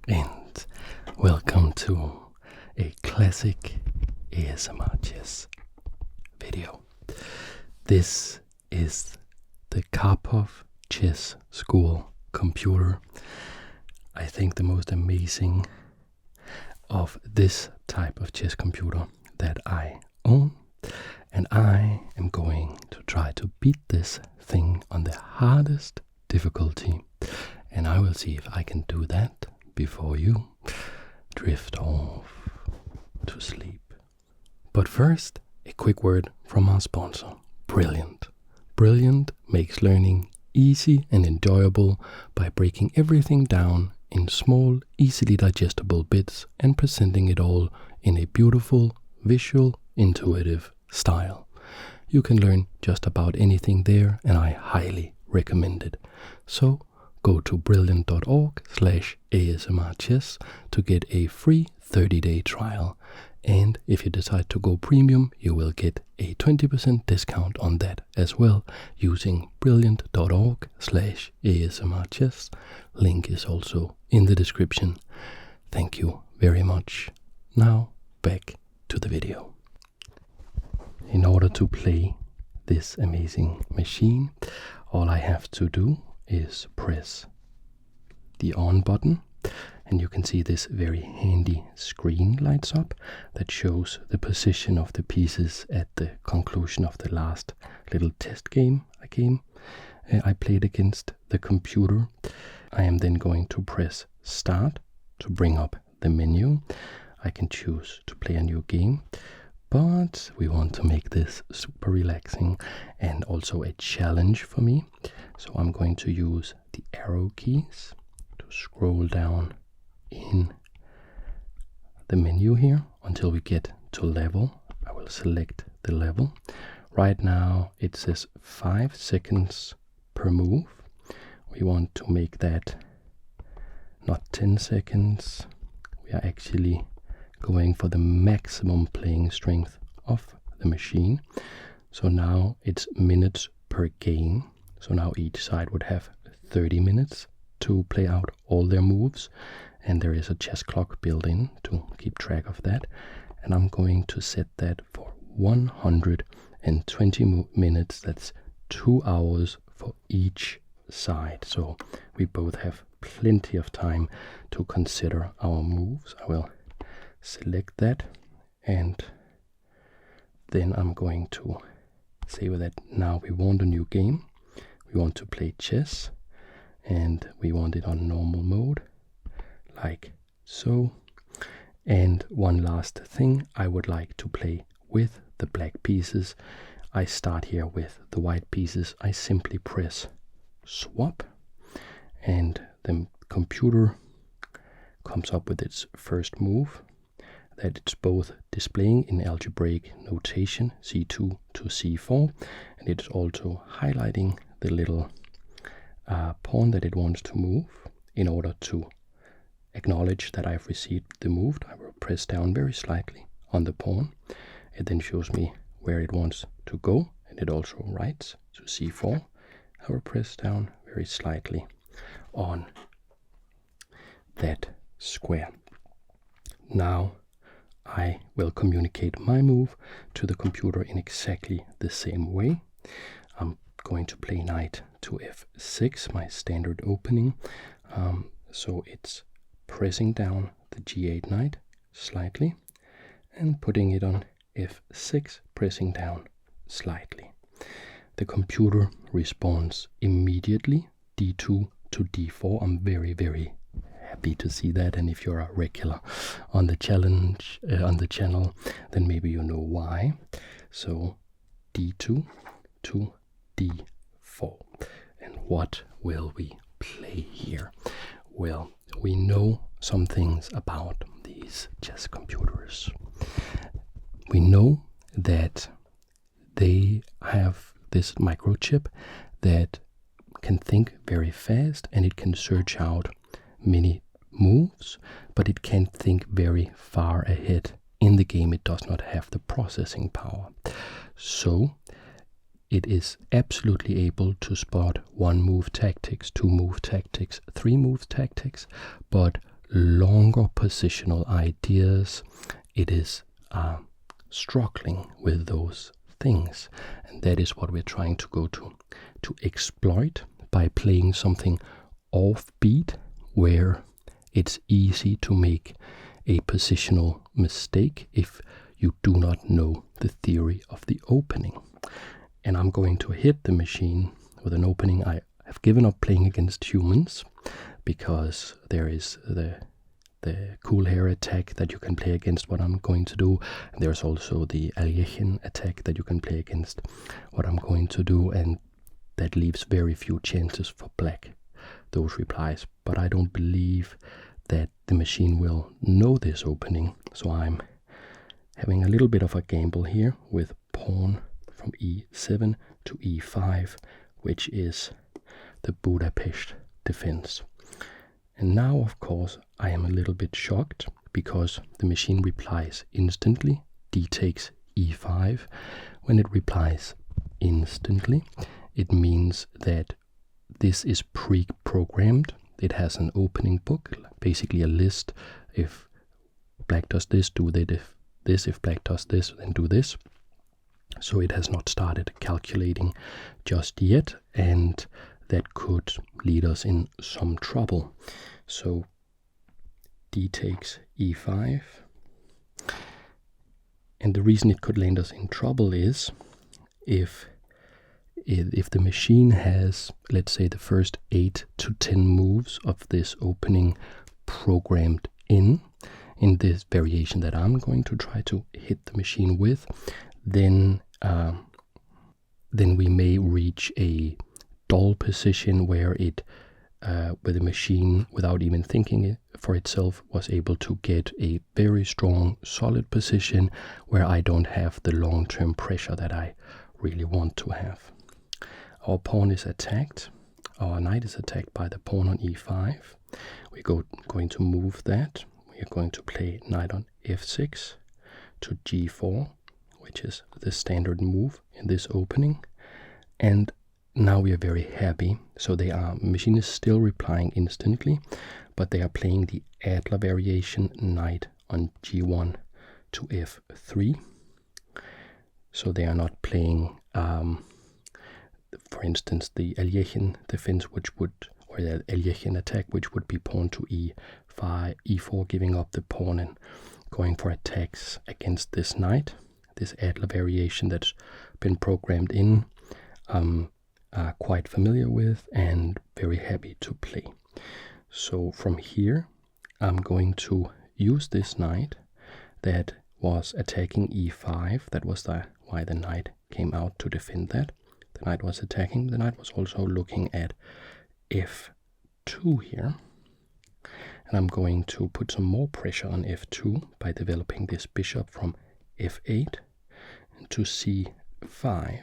and welcome to a classic ASMR chess video. This is the Karpov chess school computer. I think the most amazing of this type of chess computer that I own, and I am going to try to beat this thing on the hardest difficulty, and I will see if I can do that before you drift off to sleep. But first, a quick word from our sponsor, Brilliant. Brilliant makes learning easy and enjoyable by breaking everything down in small, easily digestible bits and presenting it all in a beautiful, visual, intuitive style. You can learn just about anything there, and I highly recommend it. So go to brilliant.org/ASMRchess to get a free 30-day trial. And if you decide to go premium, you will get a 20% discount on that as well using brilliant.org/ASMRchess. Link is also in the description. Thank you very much. Now back to the video. In order to play this amazing machine, all I have to do is press the on button, and you can see this very handy screen lights up that shows the position of the pieces at the conclusion of the last little test game I played against the computer. I am then going to press start to bring up the menu. I can choose to play a new game, but we want to make this super relaxing and also a challenge for me. So I'm going to use the arrow keys to scroll down in the menu here until we get to level. I will select the level. Right now it says 5 seconds per move. We want to make that not 10 seconds. We are actually going for the maximum playing strength of the machine. So now it's minutes per game. So now each side would have 30 minutes to play out all their moves, and there is a chess clock built in to keep track of that. And I'm going to set that for 120 minutes. That's 2 hours for each side. So we both have plenty of time to consider our moves. I will select that, and then I'm going to say that now we want a new game. We want to play chess, and we want it on normal mode, like so. And one last thing, I would like to play with the black pieces. I start here with the white pieces. I simply press swap, and the computer comes up with its first move, that it's both displaying in algebraic notation C2 to C4, and it's also highlighting the little pawn that it wants to move. In order to acknowledge that I've received the move, I will press down very slightly on the pawn. It then shows me where it wants to go, and it also writes to C4. I will press down very slightly on that square. Now I will communicate my move to the computer in exactly the same way. I'm going to play knight to f6, my standard opening. So it's pressing down the g8 knight slightly and putting it on f6, pressing down slightly. The computer responds immediately, d2 to d4. I'm very, very happy to see that, and if you're a regular on the challenge on the channel, then maybe you know why. So d2 to d4. And what will we play here? Well, we know some things about these chess computers. We know that they have this microchip that can think very fast, and it can search out many moves, but it can't think very far ahead in the game. It does not have the processing power. So it is absolutely able to spot 1-move tactics, 2-move tactics, 3-move tactics, but longer positional ideas, it is struggling with those things. And that is what we're trying to go to exploit by playing something offbeat, where it's easy to make a positional mistake if you do not know the theory of the opening. And I'm going to hit the machine with an opening. I have given up playing against humans because there is the cool hair attack that you can play against what I'm going to do. And there's also the Aljechin attack that you can play against what I'm going to do, and that leaves very few chances for black, those replies. But I don't believe that the machine will know this opening, so I'm having a little bit of a gamble here with pawn from e7 to e5, which is the Budapest defense. And now, of course, I am a little bit shocked because the machine replies instantly. D takes e5. When it replies instantly, it means that this is pre-programmed. It has an opening book, basically a list. If black does this, do this. If black does this, then do this. So it has not started calculating just yet, and that could lead us in some trouble. So D takes e5. And the reason it could land us in trouble is if the machine has, let's say, the first 8 to 10 moves of this opening programmed in this variation that I'm going to try to hit the machine with, then we may reach a dull position where the machine, without even thinking for itself, was able to get a very strong, solid position where I don't have the long-term pressure that I really want to have. Our pawn is attacked. Our knight is attacked by the pawn on e5. We're going to move that. We are going to play knight on f6 to g4, which is the standard move in this opening. And now we are very happy. So machine is still replying instantly, but they are playing the Adler variation, knight on g1 to f3. So they are not playing, for instance, the Aljechin defense, or the Aljechin attack, which would be pawn to e5, e4, giving up the pawn and going for attacks against this knight. This Adler variation that's been programmed in, are quite familiar with and very happy to play. So from here, I'm going to use this knight that was attacking e5. That was why the knight came out to defend that. The knight was attacking. The knight was also looking at f2 here. And I'm going to put some more pressure on f2 by developing this bishop from f8 to c5,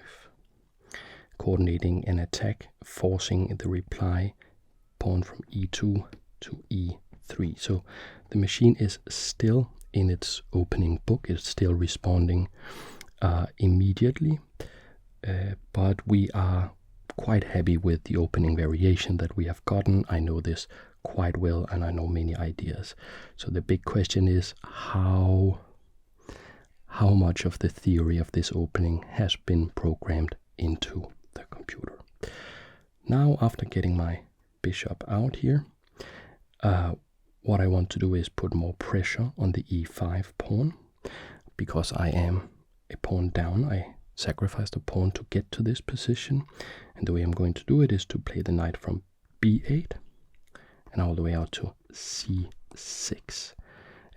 coordinating an attack, forcing the reply pawn from e2 to e3. So the machine is still in its opening book. It's still responding immediately, but we are quite happy with the opening variation that we have gotten. I know this quite well, and I know many ideas. So the big question is how much of the theory of this opening has been programmed into the computer. Now, after getting my bishop out here, what I want to do is put more pressure on the e5 pawn. Because I am a pawn down, I sacrificed a pawn to get to this position, and the way I'm going to do it is to play the knight from b8 and all the way out to c6.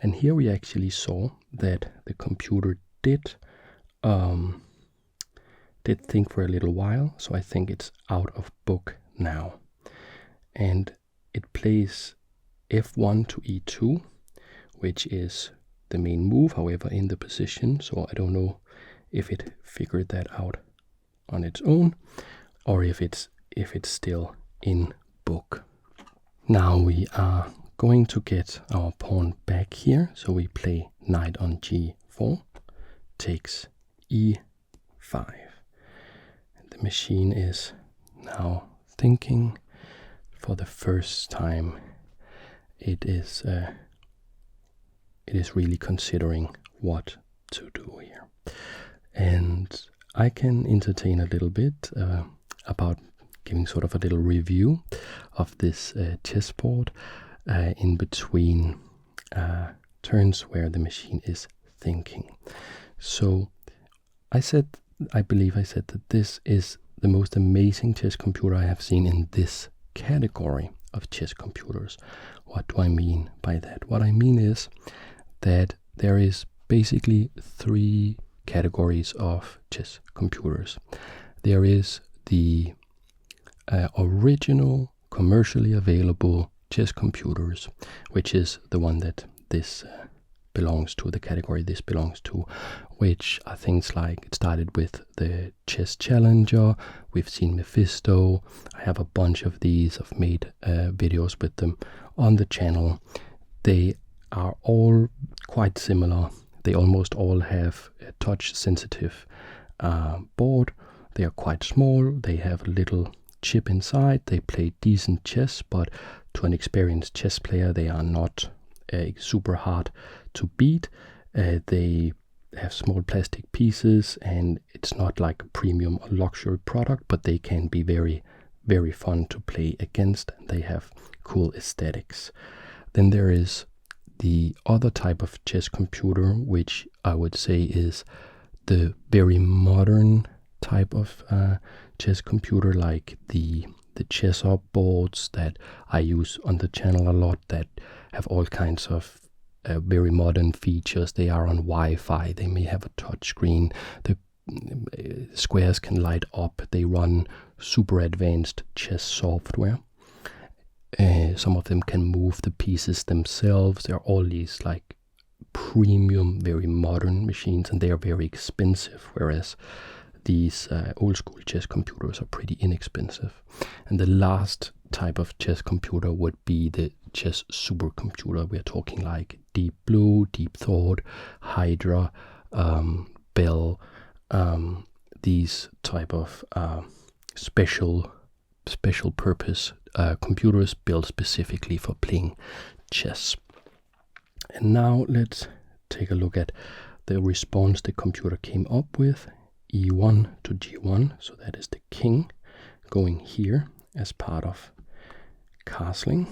And here we actually saw that the computer did think for a little while, so I think it's out of book now. And it plays f1 to e2, which is the main move, however, in the position. So I don't know if it figured that out on its own or if it's still in book. Now we are going to get our pawn back here. So we play knight on g4, takes e5. The machine is now thinking for the first time it is really considering what to do here. And I can entertain a little bit about giving sort of a little review of this chessboard in between turns where the machine is thinking. So I believe I said that this is the most amazing chess computer I have seen in this category of chess computers. What do I mean by that? What I mean is that there is basically three categories of chess computers. There is the original commercially available chess computers, which is the one that this belongs to, the category this belongs to, which are things like, it started with the Chess Challenger, we've seen Mephisto, I have a bunch of these, I've made videos with them on the channel. They are all quite similar, they almost all have a touch sensitive board, they are quite small, they have a little chip inside, they play decent chess, but to an experienced chess player they are not super hard to beat. They have small plastic pieces and it's not like a premium or luxury product, but they can be very, very fun to play against and they have cool aesthetics. Then there is the other type of chess computer, which I would say is the very modern type of chess computer, like the chess up boards that I use on the channel a lot, that have all kinds of very modern features. They are on Wi-Fi, they may have a touch screen, the squares can light up, they run super advanced chess software. Some of them can move the pieces themselves. There are all these like premium, very modern machines, and they are very expensive, whereas these old school chess computers are pretty inexpensive. And the last type of chess computer would be the chess supercomputer. We're talking like Deep Blue, Deep Thought, Hydra, Bell, these type of special purpose computers built specifically for playing chess. And now let's take a look at the response the computer came up with. E1 to G1, so that is the king going here as part of castling.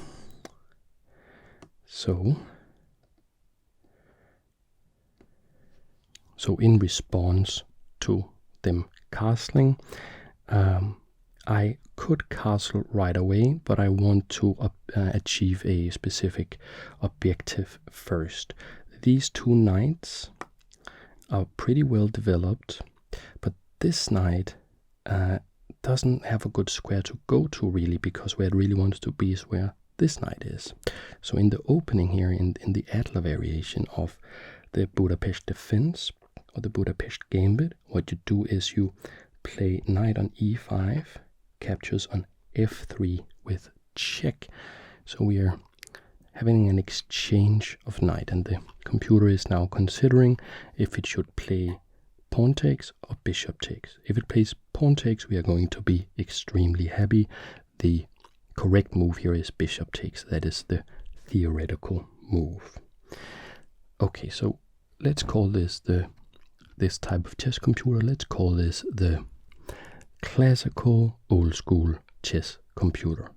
So in response to them castling, I could castle right away, but I want to achieve a specific objective first. These two knights are pretty well developed, but this knight doesn't have a good square to go to really, because where it really wants to be is where this knight is. So in the opening here, in the Adler variation of the Budapest defense or the Budapest gambit, what you do is you play knight on e5, captures on f3 with check. So we are having an exchange of knight, and the computer is now considering if it should play pawn takes or bishop takes. If it plays pawn takes, we are going to be extremely happy. The correct move here is bishop takes. That is the theoretical move. Okay, so let's call this this type of chess computer, let's call this the classical old school chess computer.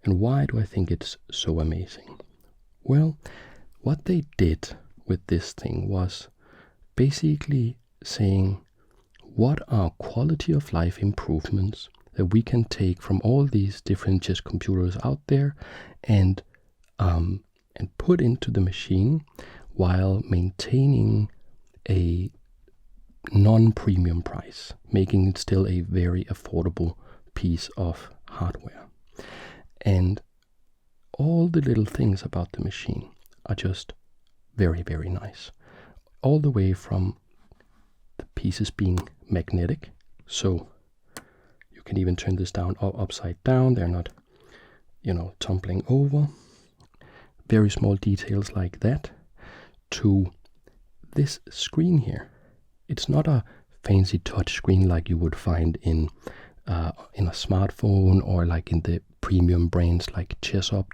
And why do I think it's so amazing? Well, what they did with this thing was basically saying, what are quality of life improvements that we can take from all these different chess computers out there and put into the machine while maintaining a non-premium price, making it still a very affordable piece of hardware. And all the little things about the machine are just very, very nice. All the way from the pieces being magnetic, so you can even turn this down or upside down, they're not, tumbling over. Very small details like that, to this screen here. It's not a fancy touch screen like you would find in in a smartphone or like in the premium brands like Chess Up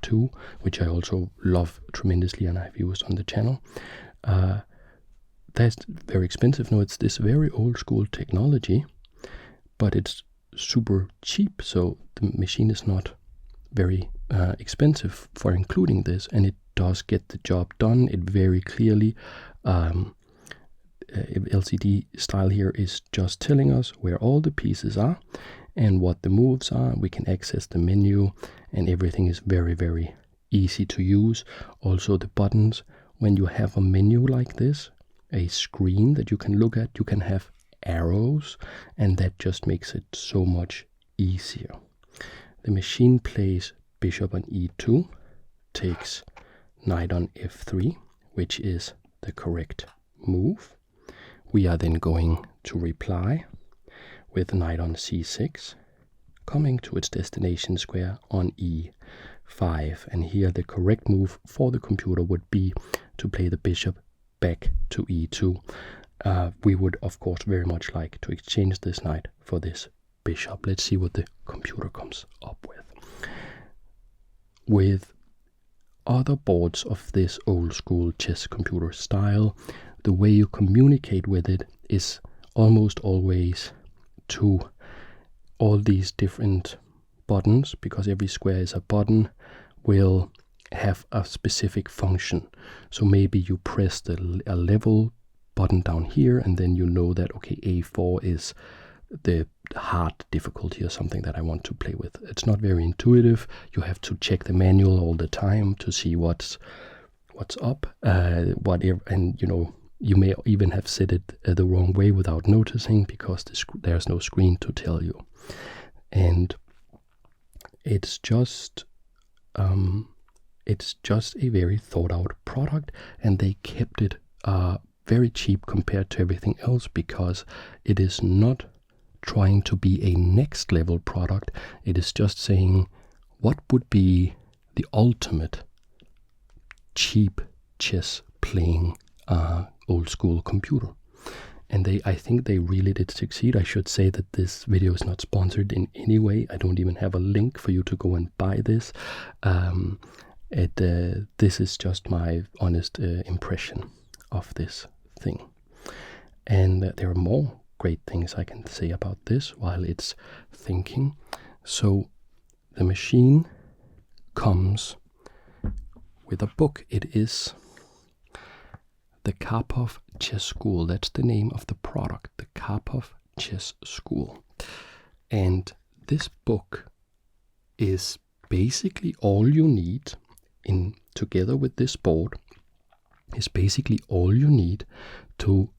2, which I also love tremendously and I've used on the channel. That's very expensive. No, it's this very old school technology, but it's super cheap, so the machine is not very expensive for including this, and it does get the job done. It very clearly, LCD style here is just telling us where all the pieces are and what the moves are. We can access the menu, and everything is very, very easy to use. Also the buttons, when you have a menu like this, a screen that you can look at, you can have arrows, and that just makes it so much easier. The machine plays bishop on e2, takes knight on f3, which is the correct move. We are then going to reply with knight on c6, coming to its destination square on e5. And here the correct move for the computer would be to play the bishop back to e2. We would, of course, very much like to exchange this knight for this bishop. Let's see what the computer comes up with. With other boards of this old school chess computer style, the way you communicate with it is almost always to all these different buttons, because every square is a button, will have a specific function. So maybe you press a level button down here, and then you know that, okay, A4 is the hard difficulty or something that I want to play with. It's not very intuitive. You have to check the manual all the time to see what's up, whatever, and you know, you may even have set it the wrong way without noticing, because there's no screen to tell you. And it's just a very thought out product, and they kept it very cheap compared to everything else, because it is not trying to be a next level product. It is just saying what would be the ultimate cheap chess playing old school computer. And I think they really did succeed. I should say that this video is not sponsored in any way. I don't even have a link for you to go and buy this. This is just my honest impression of this thing. And there are more great things I can say about this while it's thinking. So the machine comes with a book. It is the Karpov Chess School. That's the name of the product, the Karpov Chess School. And this book is basically all you need, in together with this board, is basically all you need to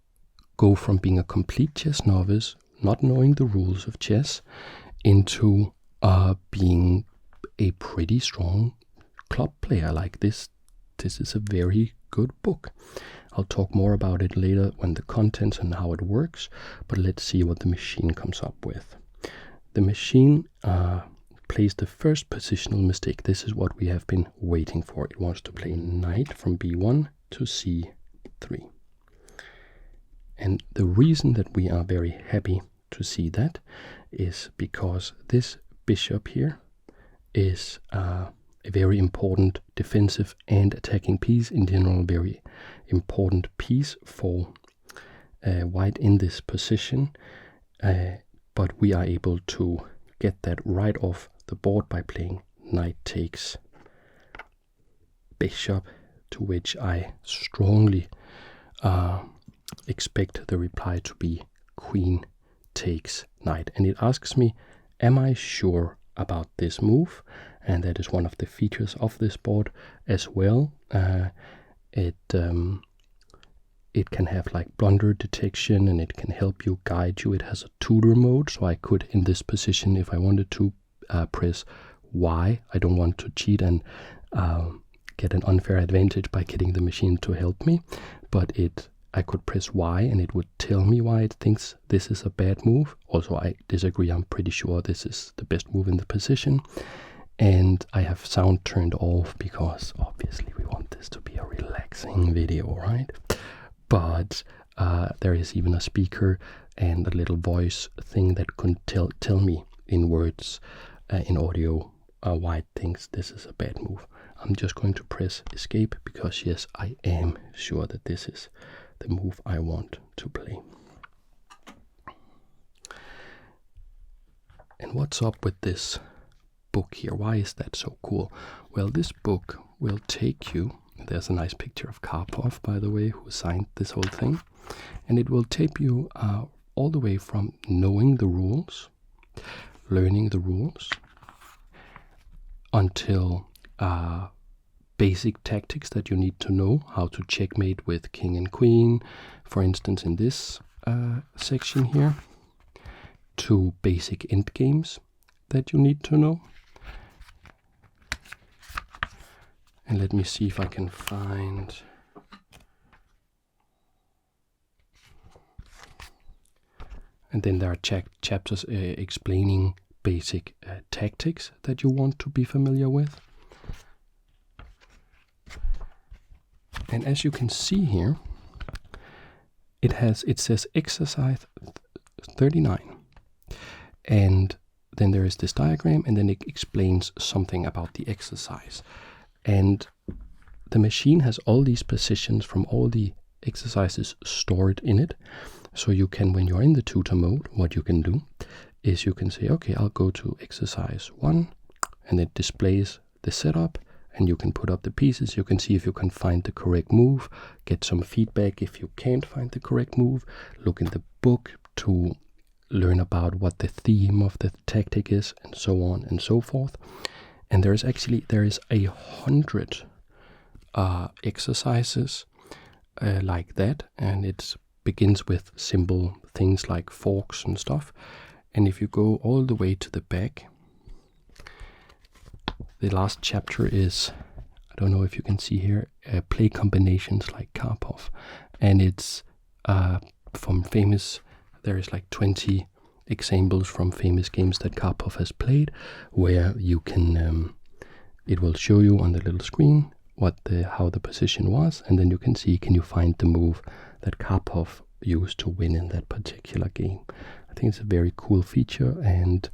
go from being a complete chess novice, not knowing the rules of chess, into being a pretty strong club player like this. This is a very good book. I'll talk more about it later when the contents and how it works, but let's see what the machine comes up with. The machine plays the first positional mistake. This is what we have been waiting for. It wants to play knight from b1 to c3. And the reason that we are very happy to see that is because this bishop here is a very important defensive and attacking piece, in general very important piece for white in this position, but we are able to get that right off the board by playing knight takes bishop, to which I strongly expect the reply to be queen takes knight. And it asks me, am I sure about this move? And that is one of the features of this board as well. It can have like blunder detection, and it can help you, guide you. It has a tutor mode, so I could, in this position, if I wanted to, press Y. I don't want to cheat and get an unfair advantage by getting the machine to help me, but I could press Y and it would tell me why it thinks this is a bad move. Also, I disagree. I'm pretty sure this is the best move in the position. And I have sound turned off because obviously we want this to be a relaxing video, right? But there is even a speaker and a little voice thing that could tell me in words, in audio, why it thinks this is a bad move. I'm just going to press escape because yes, I am sure that this is the move I want to play. And what's up with this book here? Why is that so cool? Well, this book will take you, there's a nice picture of Karpov, by the way, who signed this whole thing, and it will take you all the way from knowing the rules, learning the rules, until basic tactics that you need to know, how to checkmate with king and queen, for instance in this section here, to basic endgames that you need to know. And let me see if I can find... And then there are chapters explaining basic tactics that you want to be familiar with. And as you can see here, it says exercise 39. And then there is this diagram, and then it explains something about the exercise. And the machine has all these positions from all the exercises stored in it. So you can, when you're in the tutor mode, what you can do is you can say, okay, I'll go to exercise 1, and it displays the setup, and you can put up the pieces. You can see if you can find the correct move, get some feedback if you can't find the correct move, look in the book to learn about what the theme of the tactic is, and so on and so forth. And there is 100 exercises like that, and it begins with simple things like forks and stuff. And if you go all the way to the back, the last chapter is, I don't know if you can see here, play combinations like Karpov. And it's from famous, there is like 20 examples from famous games that Karpov has played, where you can, it will show you on the little screen how the position was, and then you can see, can you find the move that Karpov used to win in that particular game. I think it's a very cool feature, and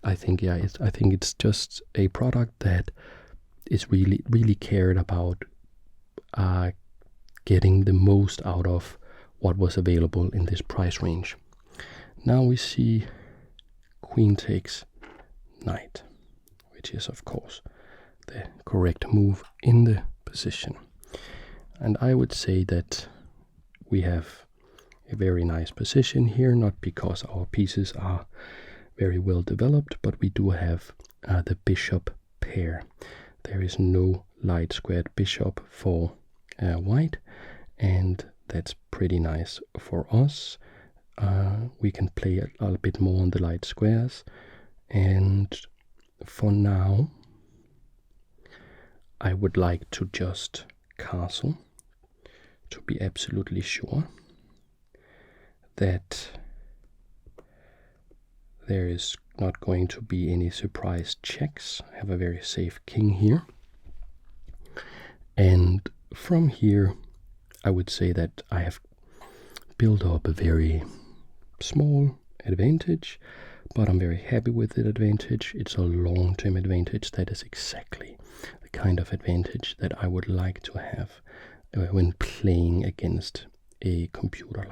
I think it's just a product that is really cared about getting the most out of what was available in this price range. Now we see queen takes knight, which is of course the correct move in the position. And I would say that we have a very nice position here, not because our pieces are very well developed, but we do have the bishop pair. There is no light squared bishop for white, and that's pretty nice for us. We can play a little bit more on the light squares, and for now I would like to just castle to be absolutely sure that there is not going to be any surprise checks. I have a very safe king here, and from here I would say that I have built up a very small advantage, but I'm very happy with that advantage. It's a long-term advantage. That is exactly the kind of advantage that I would like to have when playing against a computer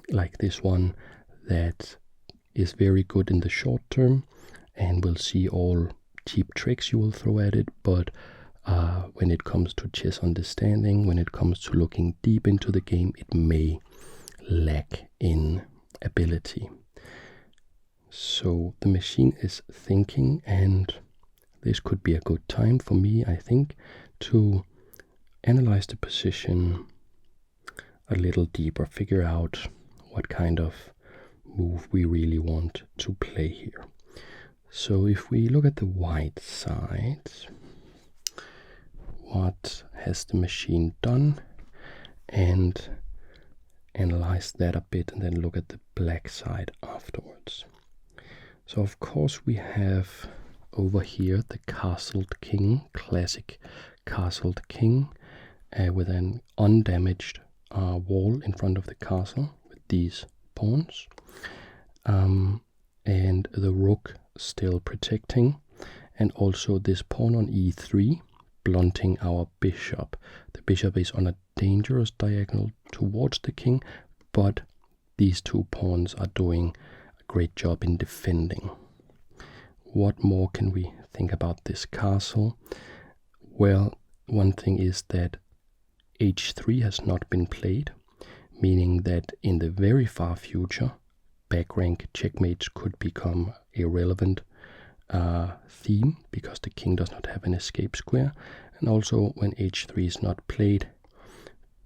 like this one, that is very good in the short term and will see all cheap tricks you will throw at it, but when it comes to chess understanding, when it comes to looking deep into the game, it may lack in ability. So the machine is thinking, and this could be a good time for me, I think, to analyze the position a little deeper, figure out what kind of move we really want to play here. So if we look at the white side, what has the machine done, and analyze that a bit, and then look at the black side afterwards. So of course we have over here the castled king, classic castled king, with an undamaged wall in front of the castle with these pawns, and the rook still protecting, and also this pawn on e3 blunting our bishop. The bishop is on a dangerous diagonal towards the king, but these two pawns are doing a great job in defending. What more can we think about this castle? Well, one thing is that h3 has not been played, meaning that in the very far future, back rank checkmates could become a relevant theme, because the king does not have an escape square. And also when h3 is not played,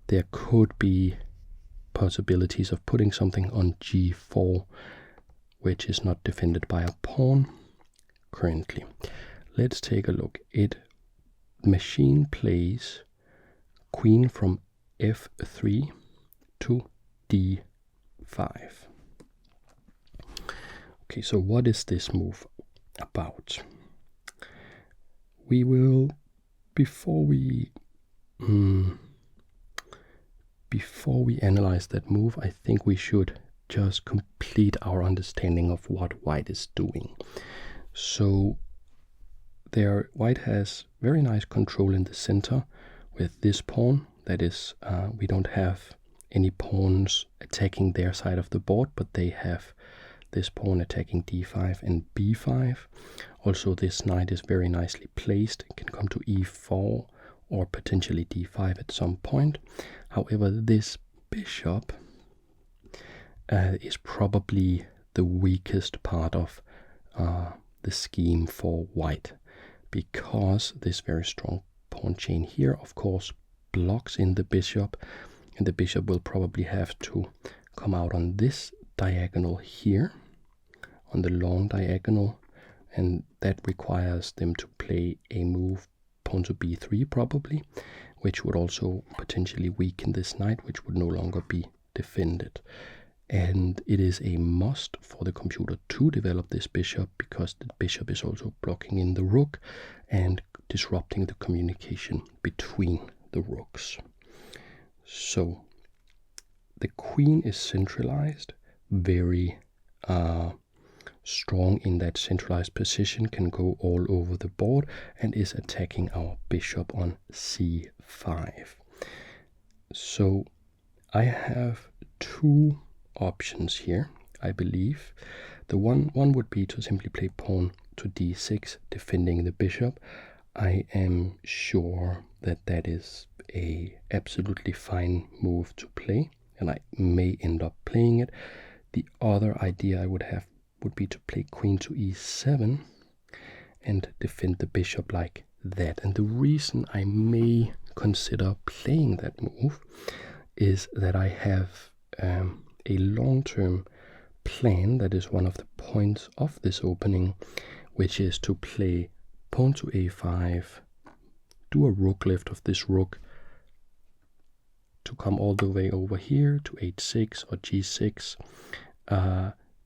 there could be possibilities of putting something on g4, which is not defended by a pawn currently. Let's take a look. Machine plays queen from f3 to d5. Okay, so what is this move about? We will, before we analyze that move, I think we should just complete our understanding of what white is doing. So white has very nice control in the center with this pawn. That is, we don't have any pawns attacking their side of the board, but they have this pawn attacking d5 and b5. Also, this knight is very nicely placed. It can come to e4 or potentially d5 at some point. However, this bishop is probably the weakest part of the scheme for white, because this very strong pawn chain here, of course, blocks in the bishop, and the bishop will probably have to come out on this diagonal here, on the long diagonal, and that requires them to play a move pawn to b3 probably, which would also potentially weaken this knight, which would no longer be defended. And it is a must for the computer to develop this bishop, because the bishop is also blocking in the rook and disrupting the communication between the rooks. So the queen is centralized, very strong in that centralized position, can go all over the board, and is attacking our bishop on c5. So I have two options here, I believe. The one would be to simply play pawn to d6, defending the bishop. I am sure that that is a absolutely fine move to play, and I may end up playing it. The other idea I would have would be to play queen to e7 and defend the bishop like that. And the reason I may consider playing that move is that I have a long-term plan that is one of the points of this opening, which is to play pawn to a5, do a rook lift of this rook to come all the way over here to h6 or g6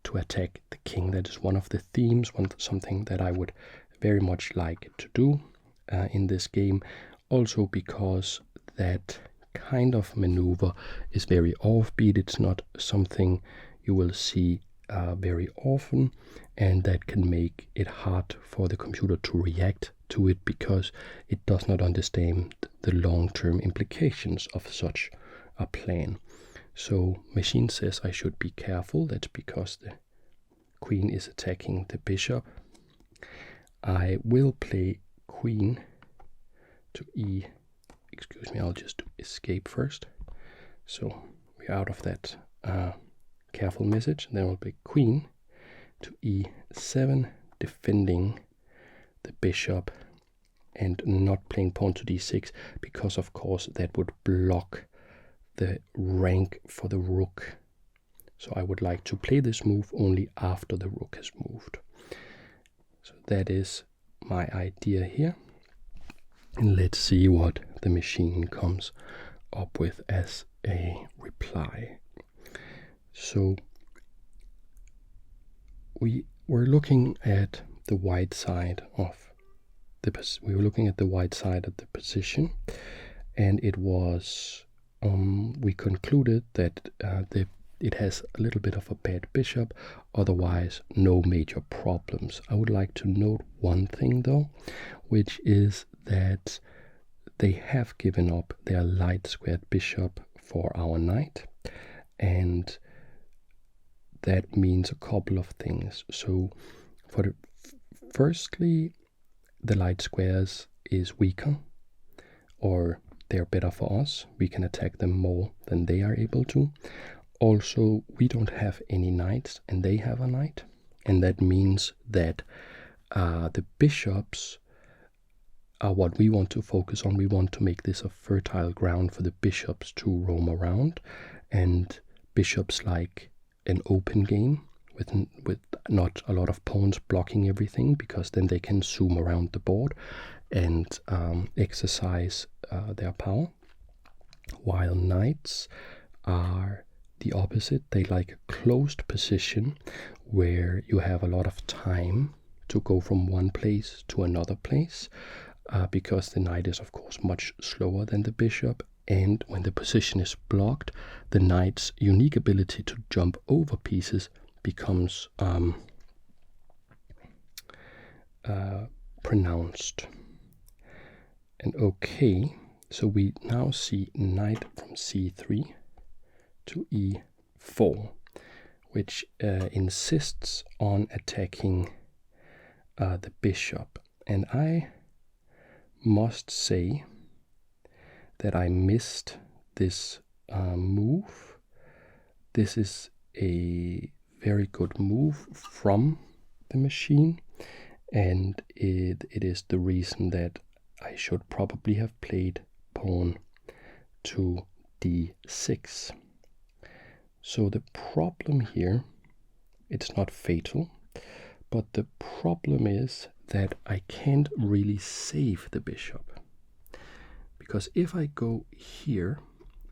to attack the king. That is one of the themes, something that I would very much like to do in this game. Also because that kind of maneuver is very offbeat. It's not something you will see very often, and that can make it hard for the computer to react to it, because it does not understand the long-term implications of such a plan. So machine says I should be careful. That's because the queen is attacking the bishop. I will play queen to excuse me, I'll just escape first. So we're out of that careful message. Then we'll play queen to e7, defending the bishop and not playing pawn to d6, because of course that would block the rank for the rook. So I would like to play this move only after the rook has moved. So that is my idea here. And let's see what the machine comes up with as a reply. So we were looking at the white side of the position, and it was we concluded that the it has a little bit of a bad bishop, otherwise no major problems. I would like to note one thing though, which is that they have given up their light squared bishop for our knight, and that means a couple of things. So for the firstly, the light squares is weaker, or they're better for us. We can attack them more than they are able to. Also, we don't have any knights and they have a knight, and that means that the bishops are what we want to focus on. We want to make this a fertile ground for the bishops to roam around, and bishops like an open game with not a lot of pawns blocking everything, because then they can zoom around the board and exercise their power, while knights are the opposite. They like a closed position where you have a lot of time to go from one place to another place, because the knight is of course much slower than the bishop, and when the position is blocked, the knight's unique ability to jump over pieces becomes pronounced. And okay, so we now see knight from c3 to e4, which insists on attacking the bishop. And I must say that I missed this move. This is a very good move from the machine, and it is the reason that I should probably have played pawn to d6. So the problem here, it's not fatal, but the problem is that I can't really save the bishop. Because if I go here,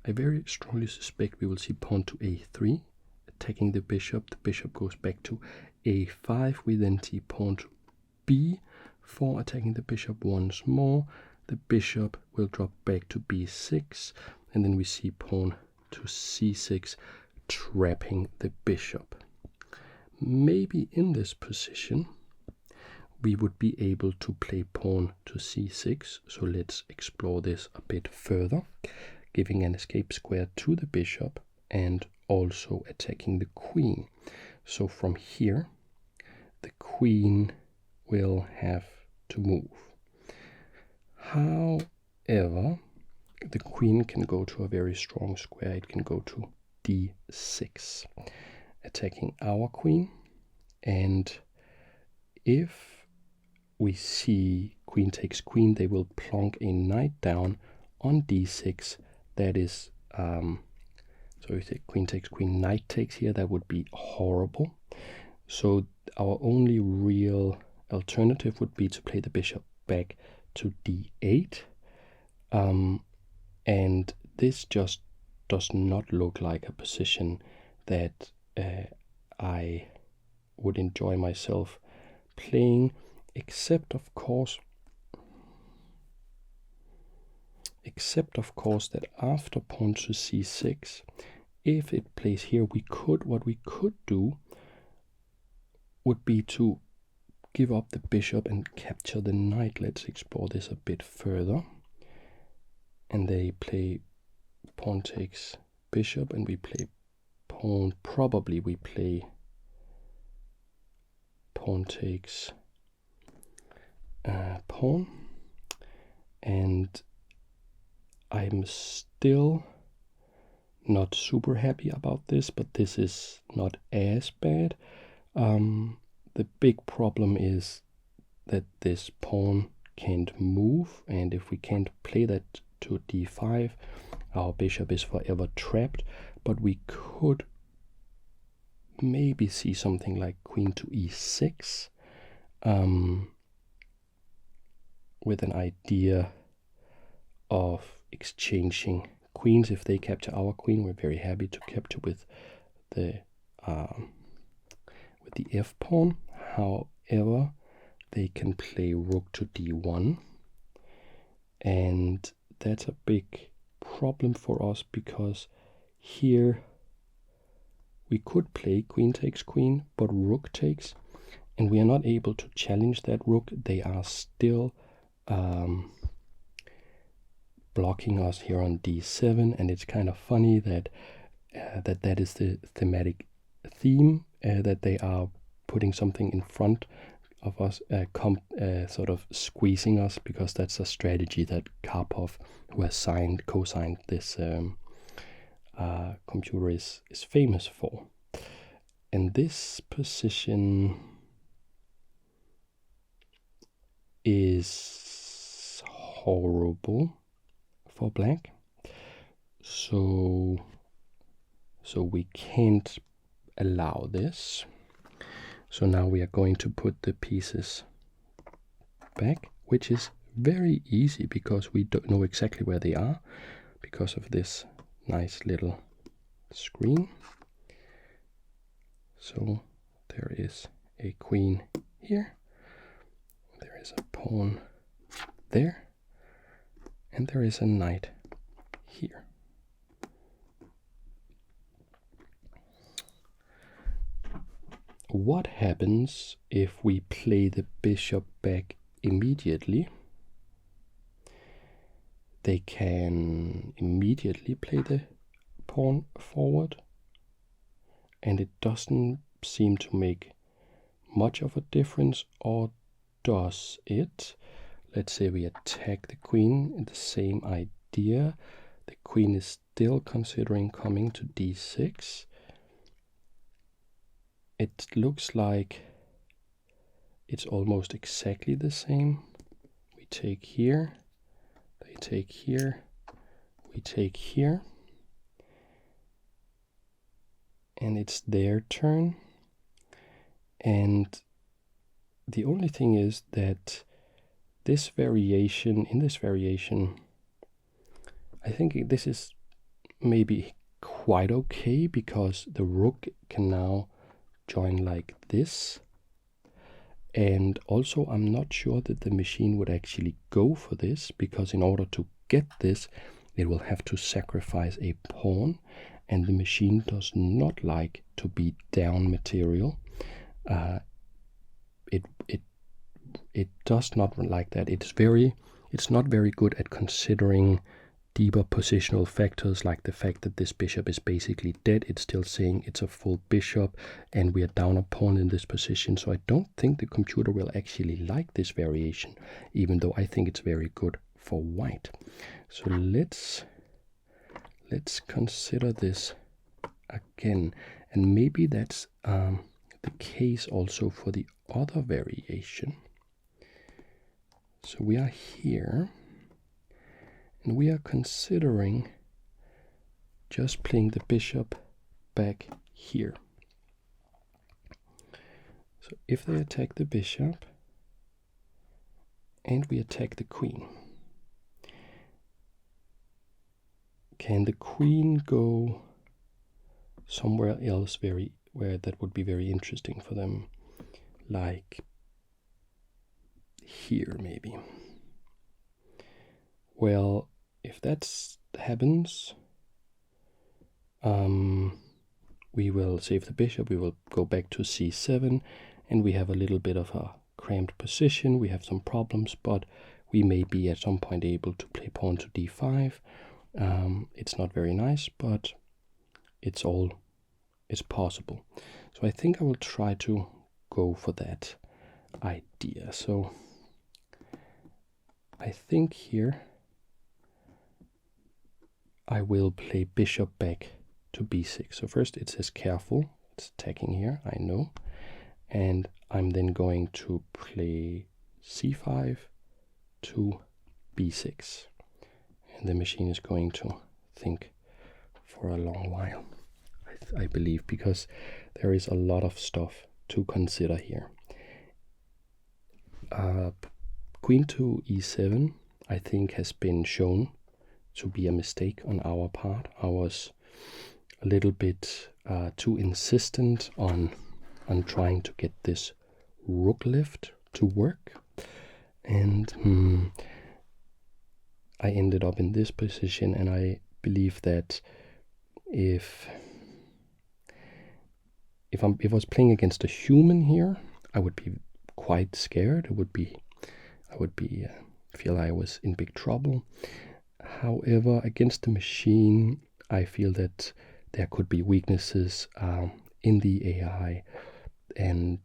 I very strongly suspect we will see pawn to a3, attacking the bishop goes back to a5, we then see pawn to b4, attacking the bishop once more, the bishop will drop back to b6, and then we see pawn to c6, trapping the bishop. Maybe in this position we would be able to play pawn to c6, so let's explore this a bit further, giving an escape square to the bishop and also attacking the queen. So from here the queen will have to move. However, the queen can go to a very strong square. It can go to d6, attacking our queen, and if we see queen takes queen, they will plonk a knight down on d6. That is, so if the queen takes queen, knight takes here, that would be horrible. So our only real alternative would be to play the bishop back to d8, and this just does not look like a position that I would enjoy myself playing, except of course that after pawn to c6, if it plays here, what we could do would be to give up the bishop and capture the knight. Let's explore this a bit further. And they play pawn takes bishop, and we play pawn, probably we play pawn takes pawn, and I'm still not super happy about this, but this is not as bad. The big problem is that this pawn can't move, and if we can't play that to d5, our bishop is forever trapped. But we could maybe see something like queen to e6, with an idea of exchanging queens. If they capture our queen, we're very happy to capture with the f pawn. However, they can play rook to d1, and that's a big problem for us, because here we could play queen takes queen, but rook takes, and we are not able to challenge that rook. They are still blocking us here on d7, and it's kind of funny that that is the thematic theme, that they are putting something in front of us, sort of squeezing us, because that's a strategy that Karpov, who has co-signed this computer, is famous for. And this position is horrible for black, so we can't allow this. So now we are going to put the pieces back, which is very easy because we don't know exactly where they are because of this nice little screen. So there is a queen here, there is a pawn there, and there is a knight here. What happens if we play the bishop back immediately? They can immediately play the pawn forward, and it doesn't seem to make much of a difference, or does it? Let's say we attack the queen, the same idea. The queen is still considering coming to d6. It looks like it's almost exactly the same. We take here, they take here, we take here, and it's their turn. And the only thing is that in this variation, I think this is maybe quite okay, because the rook can now join like this. And also I'm not sure that the machine would actually go for this, because in order to get this, it will have to sacrifice a pawn, and the machine does not like to be down material. It does not like that. It's not very good at considering deeper positional factors, like the fact that this bishop is basically dead. It's still saying it's a full bishop, and we are down a pawn in this position. So I don't think the computer will actually like this variation, even though I think it's very good for white. So let's consider this again, and maybe that's the case also for the other variation. So we are here, and we are considering just playing the bishop back here. So if they attack the bishop and we attack the queen, can the queen go somewhere else where that would be very interesting for them, like here maybe? Well, if that happens, we will save the bishop, we will go back to c7, and we have a little bit of a cramped position. We have some problems, but we may be at some point able to play pawn to d5. It's not very nice, but it's possible. So I think I will try to go for that idea. So I think here I will play bishop back to b6. So first it says careful, it's attacking here, I know. And I'm then going to play c5 to b6. And the machine is going to think for a long while, I believe, because there is a lot of stuff to consider here. Queen to e7, I think, has been shown to be a mistake on our part. I was a little bit too insistent on trying to get this rook lift to work, and I ended up in this position. And I believe that if if I was playing against a human here, I would be quite scared. I would be feel I was in big trouble. However, against the machine, I feel that there could be weaknesses in the AI, and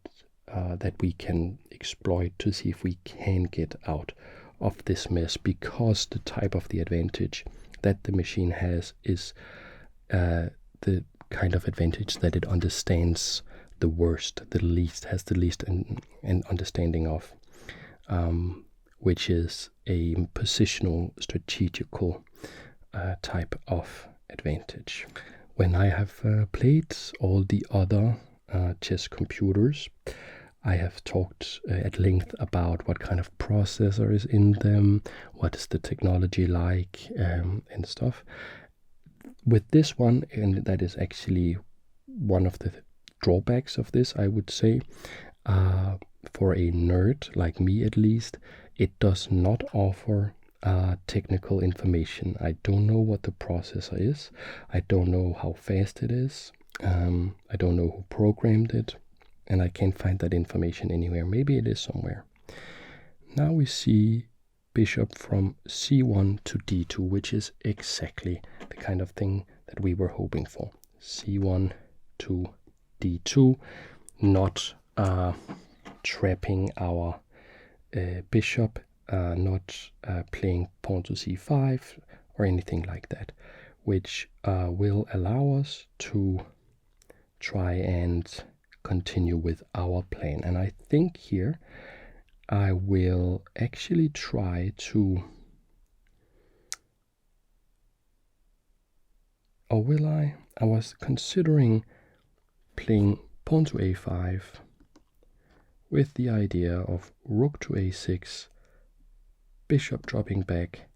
that we can exploit to see if we can get out of this mess, because the type of the advantage that the machine has is the kind of advantage that it understands the worst, has the least an understanding of, which is a positional strategical type of advantage. When I have played all the other chess computers, I have talked at length about what kind of processor is in them, what is the technology like, and stuff. With this one, and that is actually one of the drawbacks of this, I would say, for a nerd like me at least, it does not offer technical information. I don't know what the processor is. I don't know how fast it is. I don't know who programmed it, and I can't find that information anywhere. Maybe it is somewhere. Now we see bishop from c1 to d2, which is exactly the kind of thing that we were hoping for. c1 to d2, not trapping our bishop, not playing pawn to c5 or anything like that, which will allow us to try and continue with our plan. And I think here I will actually try to, or will I? I was considering playing pawn to a5 with the idea of rook to a6, bishop dropping back,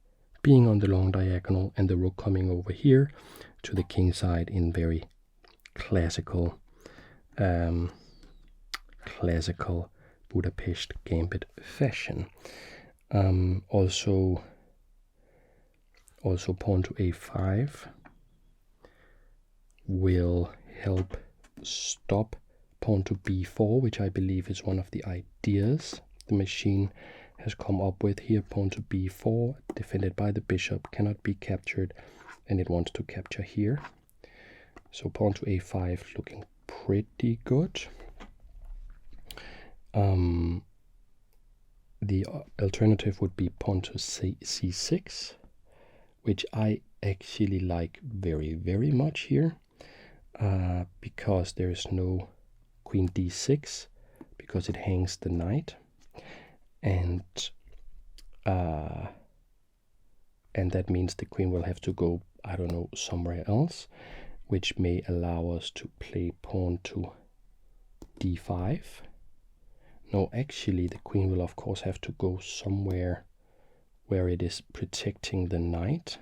being on the long diagonal, and the rook coming over here to the king side in very classical Budapest gambit fashion. Also pawn to a5 will help stop pawn to b4, which I believe is one of the ideas the machine has come up with here. Pawn to b4, defended by the bishop, cannot be captured, and it wants to capture here. So pawn to a5 looking pretty good. The alternative would be pawn to c6, which I actually like very, very much here, because there is no queen d6, because it hangs the knight, and that means the queen will have to go, I don't know, somewhere else, which may allow us to play pawn to d5. No, actually the queen will of course have to go somewhere where it is protecting the knight.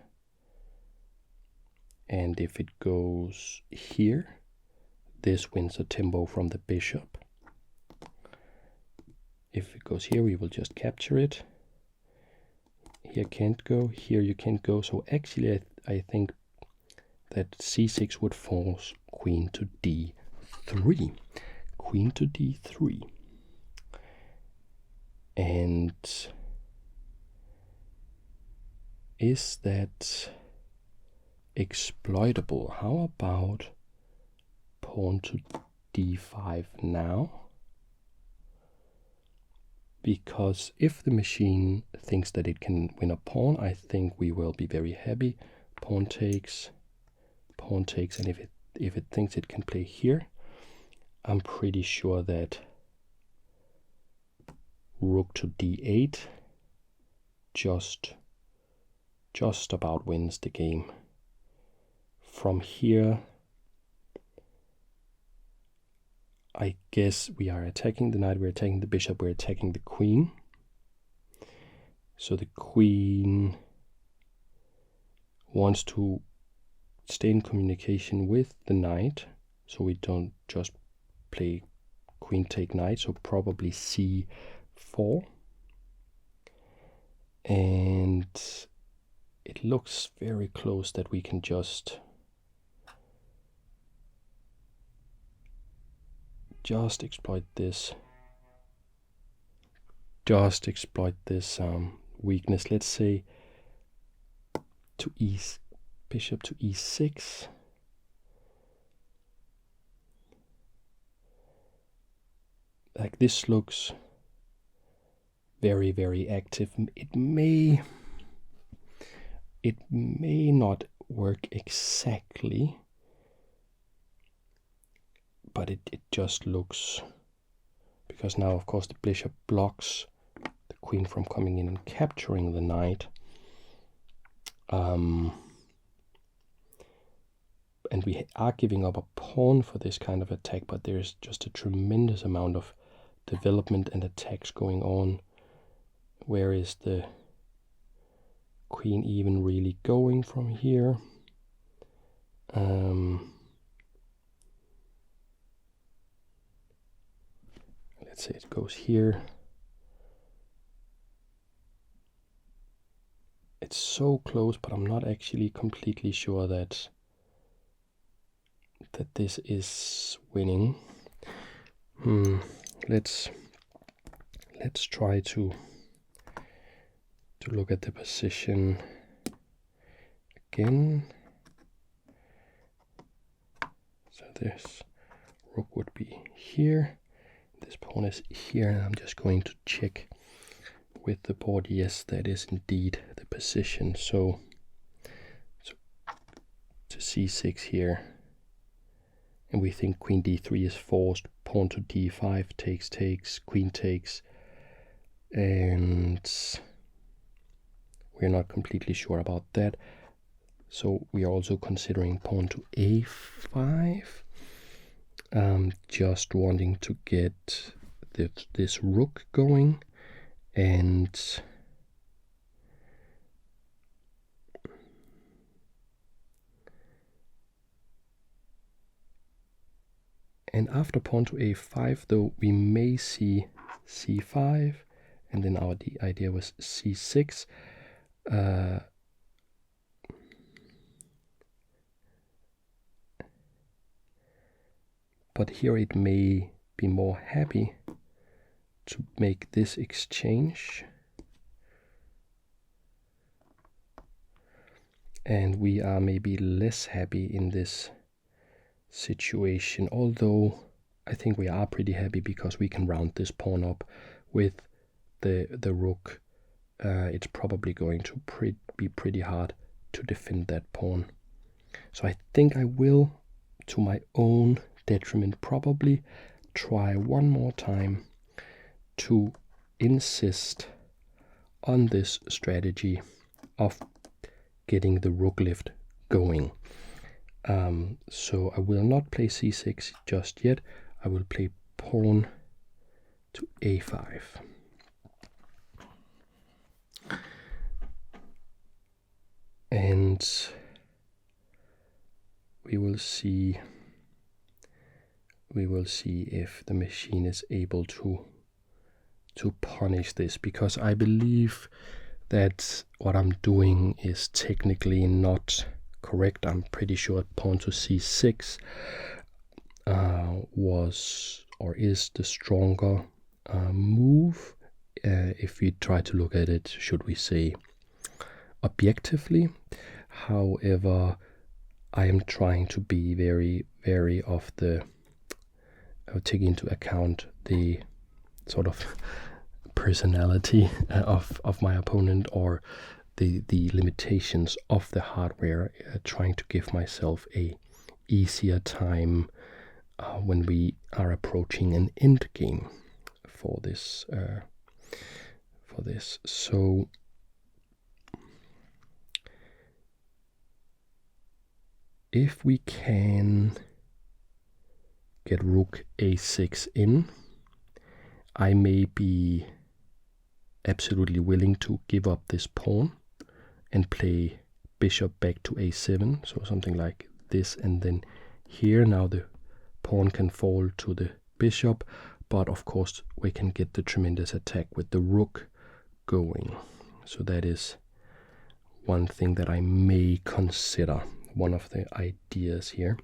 And if it goes here, this wins a tempo from the bishop. If it goes here, we will just capture it. Here can't go, here you can't go. So actually I think that c6 would force queen to d3. Queen to d3. And is that exploitable? How about pawn to d5 now? Because if the machine thinks that it can win a pawn, I think we will be very happy. Pawn takes, and if it thinks it can play here, I'm pretty sure that rook to d8 just about wins the game. From here, I guess we are attacking the knight, we're attacking the bishop, we're attacking the queen. So the queen wants to stay in communication with the knight, so we don't just play queen take knight, so probably c4. And it looks very close that we can just just exploit this weakness. Let's say to bishop to e6. Like, this looks very, very active. It may not work exactly, but it just looks, because now of course the bishop blocks the queen from coming in and capturing the knight. And we are giving up a pawn for this kind of attack, but there's just a tremendous amount of development and attacks going on. Where is the queen even really going from here? Let's say it goes here. It's so close, but I'm not actually completely sure that this is winning. Let's try to look at the position again. So this rook would be here, this pawn is here, and I'm just going to check with the board. Yes, that is indeed the position. So to c6 here, and we think queen d3 is forced, pawn to d5 takes, queen takes, and we're not completely sure about that. So we are also considering pawn to a5, just wanting to get this rook going, and after pawn to a5, though, we may see c5, and then our idea was c6. But here it may be more happy to make this exchange. And we are maybe less happy in this situation, although I think we are pretty happy because we can round this pawn up with the rook. It's probably going to be pretty hard to defend that pawn. So I think I will, to my own detriment, probably try one more time to insist on this strategy of getting the rook lift going. So I will not play c6 just yet. I will play pawn to a5. And we will see if the machine is able to punish this, because I believe that what I'm doing is technically not correct. I'm pretty sure pawn to c6 was or is the stronger move, if we try to look at it, should we say, objectively. However, I am trying to be very, very take into account the sort of personality of my opponent, or the limitations of the hardware, trying to give myself a easier time when we are approaching an end game for this. So if we can get rook a6 in, I may be absolutely willing to give up this pawn and play bishop back to a7, so something like this, and then here now the pawn can fall to the bishop, but of course we can get the tremendous attack with the rook going. So that is one thing that I may consider, one of the ideas here.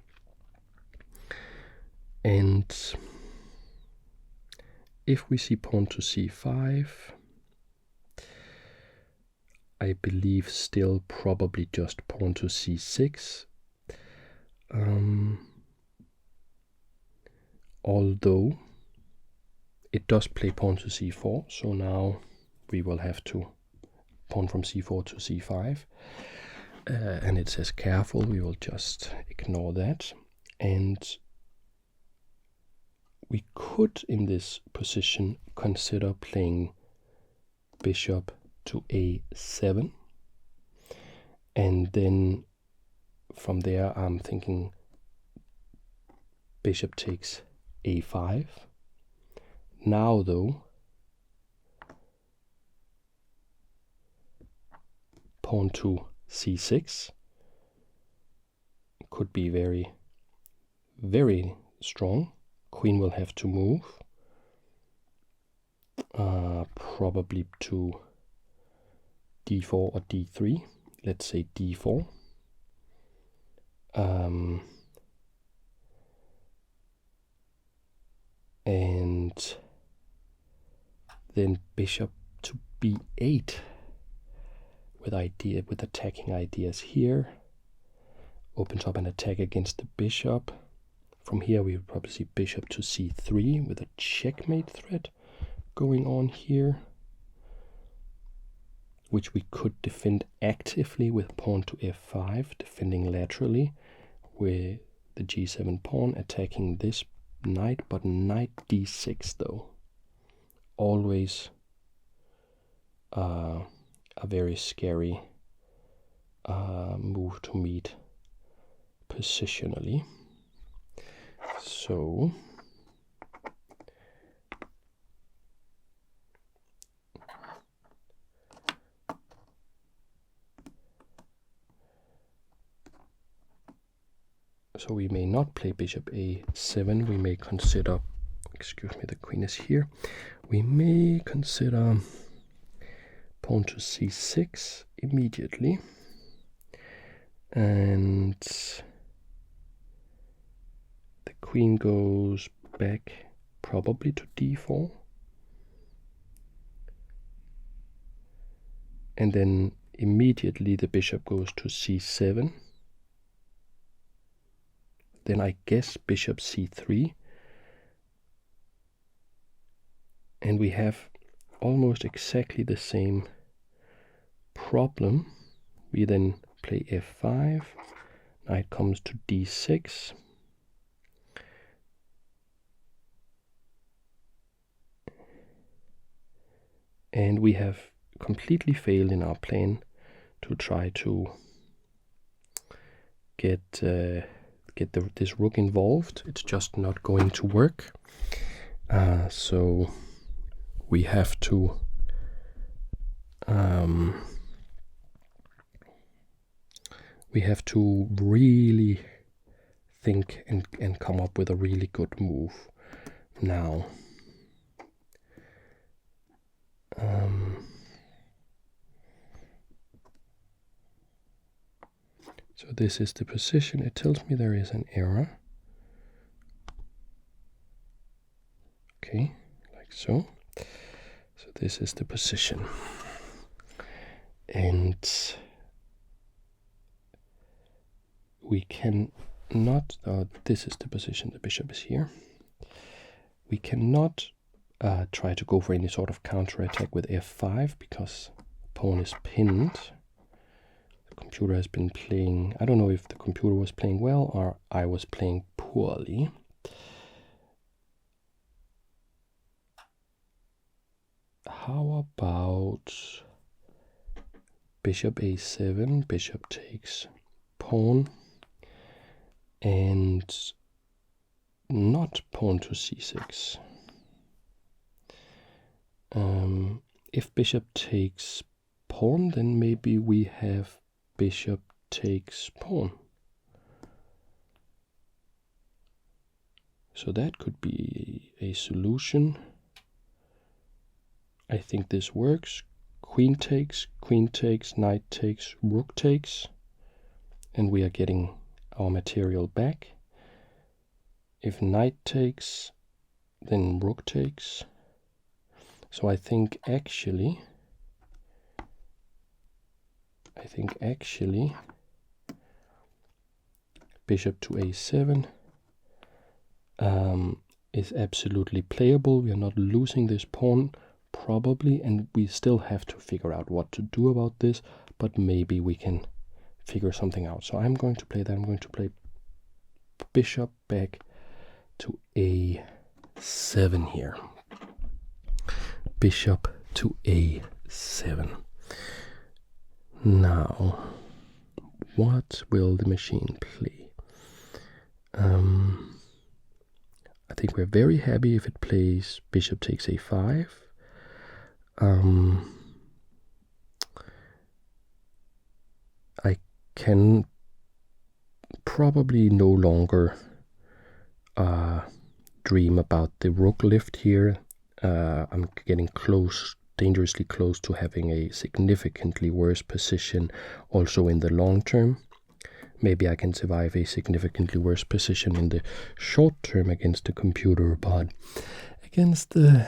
And if we see pawn to c5, I believe still probably just pawn to c6. Although it does play pawn to c4, so now we will have to pawn from c4 to c5. And it says careful, we will just ignore that. And we could, in this position, consider playing bishop to a7. And then from there, I'm thinking bishop takes a5. Now, though, pawn to c6 could be very, very strong. Queen will have to move, probably to d4 or d3. Let's say d4. And then bishop to b8 with attacking ideas here. Opens up an attack against the bishop. From here we would probably see bishop to c3 with a checkmate threat going on here, which we could defend actively with pawn to f5, defending laterally with the g7 pawn attacking this knight, but knight d6 though. Always a very scary move to meet positionally. So we may not play bishop a7. We may consider, excuse me, the queen is here. We may consider pawn to c6 immediately. And the queen goes back probably to d4. And then immediately the bishop goes to c7. Then I guess bishop c3. And we have almost exactly the same problem. We then play f5. Knight comes to d6. And we have completely failed in our plan to try to get this rook involved. It's just not going to work. So we have to really think and come up with a really good move now. So this is the position. It tells me there is an error. Okay, like so. So this is the position. And we cannot, this is the position, the bishop is here. We cannot try to go for any sort of counter-attack with f5 because pawn is pinned. The computer has been playing, I don't know if the computer was playing well or I was playing poorly. How about bishop a7, bishop takes pawn, and not pawn to c6. If bishop takes pawn, then maybe we have bishop takes pawn. So that could be a solution. I think this works. Queen takes, knight takes, rook takes, and we are getting our material back. If knight takes, then rook takes. So I think actually bishop to a7 is absolutely playable. We are not losing this pawn probably, and we still have to figure out what to do about this, but maybe we can figure something out. So I'm going to play that. I'm going to play bishop back to a7 here. Bishop to a7. Now, what will the machine play? I think we're very happy if it plays bishop takes a5. I can probably no longer dream about the rook lift here. I'm getting close, dangerously close to having a significantly worse position also in the long term. Maybe I can survive a significantly worse position in the short term against the computer, but against the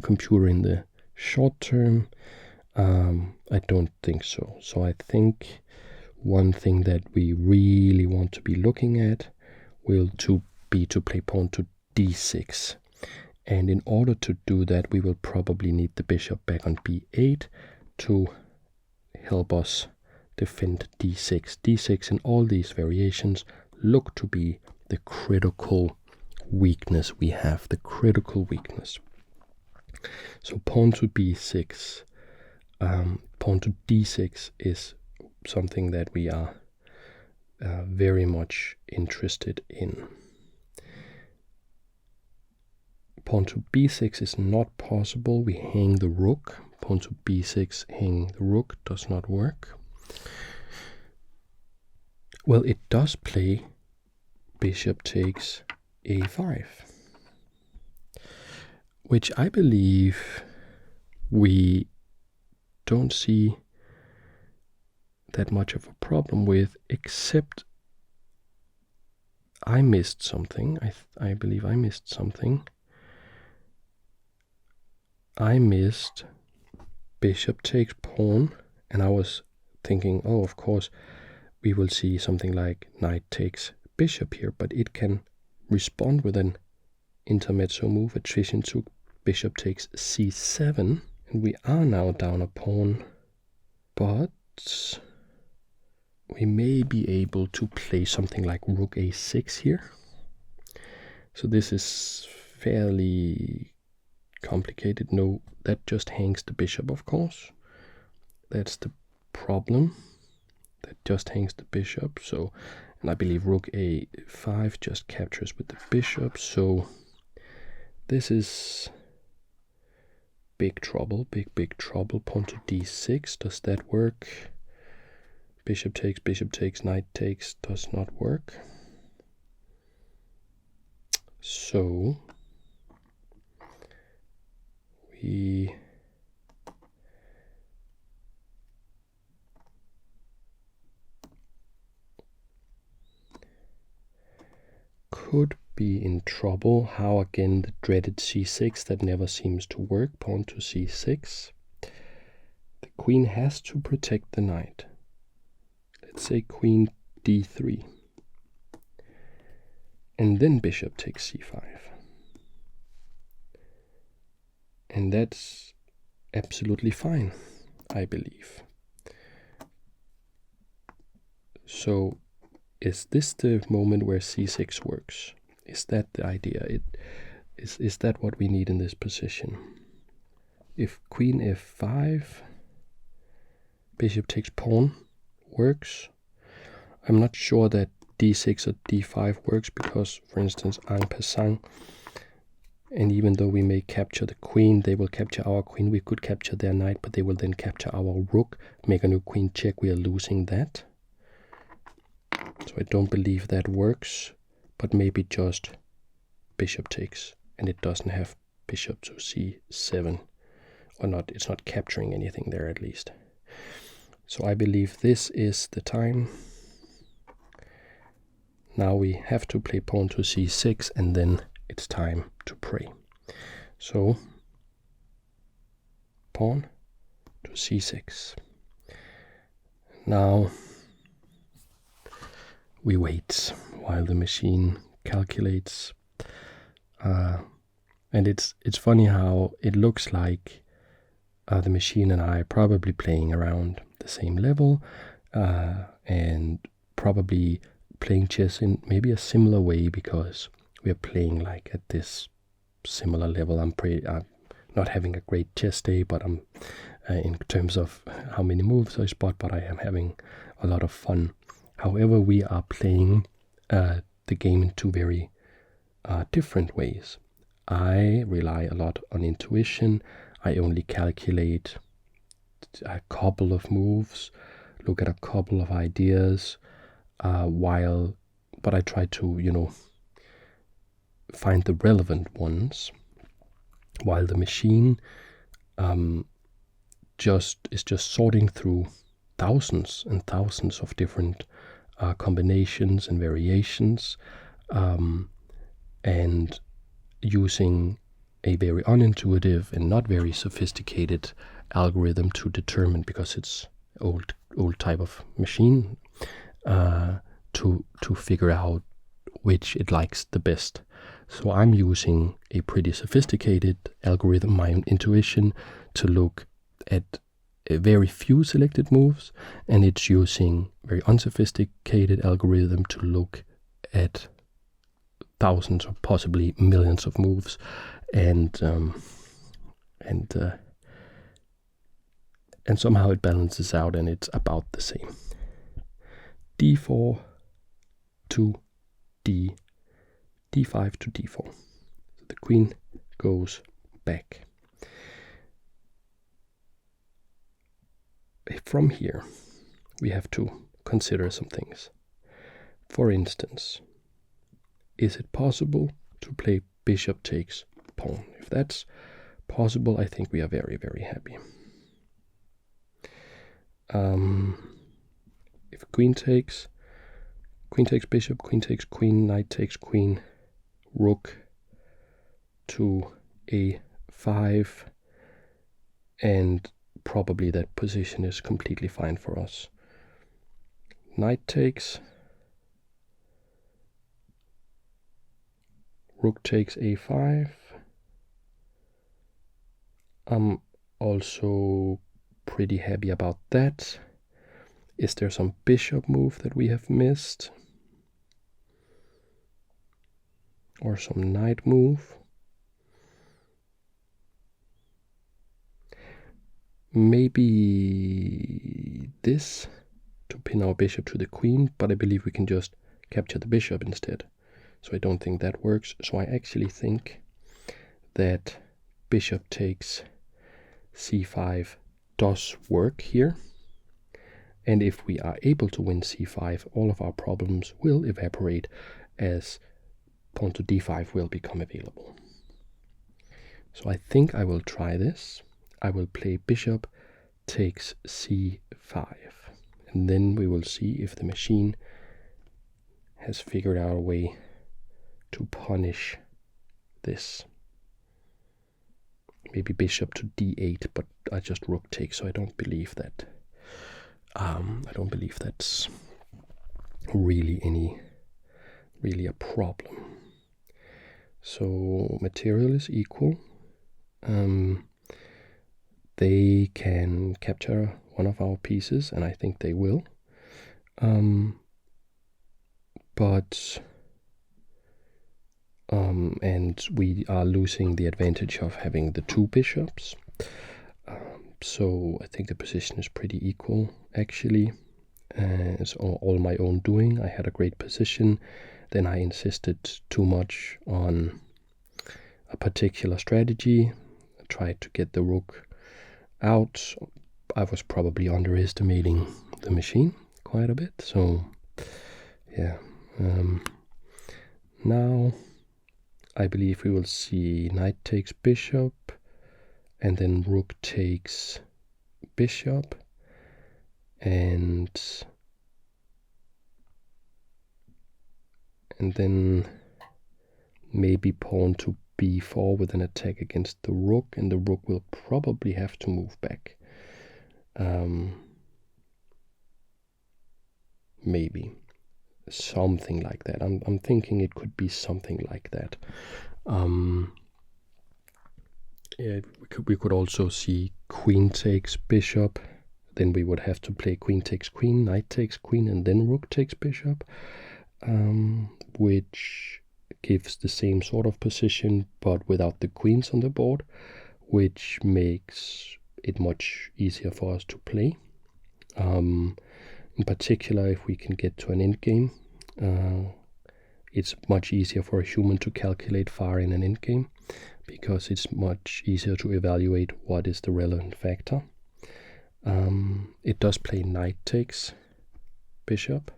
computer in the short term, I don't think so. So I think one thing that we really want to be looking at will be to play pawn to d6. And in order to do that, we will probably need the bishop back on b8 to help us defend d6. d6 in all these variations look to be the critical weakness we have, the critical weakness. So pawn to b6, pawn to d6 is something that we are very much interested in. Pawn to b6 is not possible. We hang the rook. Pawn to b6, hang the rook does not work. Well, it does play bishop takes a5, which I believe we don't see that much of a problem with, except I missed something. I believe I missed something. I missed bishop takes pawn, and I was thinking, oh, of course, we will see something like knight takes bishop here, but it can respond with an intermezzo move, attrition to bishop takes c7, and we are now down a pawn, but we may be able to play something like rook a6 here. So this is fairly complicated. No, that just hangs the bishop, of course. That's the problem. That just hangs the bishop. So, and I believe rook a5 just captures with the bishop. So this is big trouble, big trouble. Pawn to d6, does that work? Bishop takes, knight takes, does not work. So we could be in trouble. How again the dreaded c6 that never seems to work. Pawn to c6. The queen has to protect the knight. Let's say queen d3. And then bishop takes c5. And that's absolutely fine, I believe. So is this the moment where c6 works? Is that the idea? Is that what we need in this position? If queen f5, bishop takes pawn works. I'm not sure that d6 or d5 works because, for instance, en passant, and even though we may capture the queen, they will capture our queen. We could capture their knight, but they will then capture our rook, make a new queen check. We are losing that. So I don't believe that works, but maybe just bishop takes, and it doesn't have bishop to c7, or not. It's not capturing anything there at least. So I believe this is the time. Now we have to play pawn to c6, and then it's time to pray. So pawn to c6. Now we wait while the machine calculates. And it's funny how it looks like the machine and I are probably playing around the same level, and probably playing chess in maybe a similar way, because we are playing like at this similar level. I'm not having a great chess day, but I'm in terms of how many moves I spot, but I am having a lot of fun. However, we are playing the game in two very different ways. I rely a lot on intuition. I only calculate a couple of moves, look at a couple of ideas, but I try to, find the relevant ones, while the machine is just sorting through thousands and thousands of different combinations and variations, and using a very unintuitive and not very sophisticated algorithm to determine, because it's old type of machine, to figure out which it likes the best. So I'm using a pretty sophisticated algorithm, my own intuition, to look at very few selected moves, and it's using very unsophisticated algorithm to look at thousands or possibly millions of moves, and somehow it balances out, and it's about the same. d4 to d5 to d4. So the queen goes back. From here, we have to consider some things. For instance, is it possible to play bishop takes pawn? If that's possible, I think we are very, very happy. If queen takes bishop, queen takes queen, knight takes queen, rook to a5, and probably that position is completely fine for us. Knight takes, rook takes a5. I'm also pretty happy about that. Is there some bishop move that we have missed? Or some knight move? Maybe this to pin our bishop to the queen, but I believe we can just capture the bishop instead. So I don't think that works. So I actually think that bishop takes c5 does work here. And if we are able to win c5, all of our problems will evaporate, as pawn to d5 will become available. So I think I will try this. I will play bishop takes c5. And then we will see if the machine has figured out a way to punish this. Maybe bishop to d8, but I just rook takes, so I don't believe that. I don't believe that's really a problem. So material is equal. They can capture one of our pieces, and I think they will. And we are losing the advantage of having the two bishops. So I think the position is pretty equal, actually. It's all my own doing. I had a great position. Then I insisted too much on a particular strategy. I tried to get the rook out. I was probably underestimating the machine quite a bit. So yeah. Now I believe we will see knight takes bishop, and then rook takes bishop, and then maybe pawn to b4 with an attack against the rook, and the rook will probably have to move back. Maybe something like that. I'm thinking it could be something like that. Yeah, we could also see queen takes bishop. Then we would have to play queen takes queen, knight takes queen, and then rook takes bishop, which gives the same sort of position but without the queens on the board, which makes it much easier for us to play. In particular, if we can get to an endgame, it's much easier for a human to calculate far in an endgame, because it's much easier to evaluate what is the relevant factor. It does play knight takes bishop,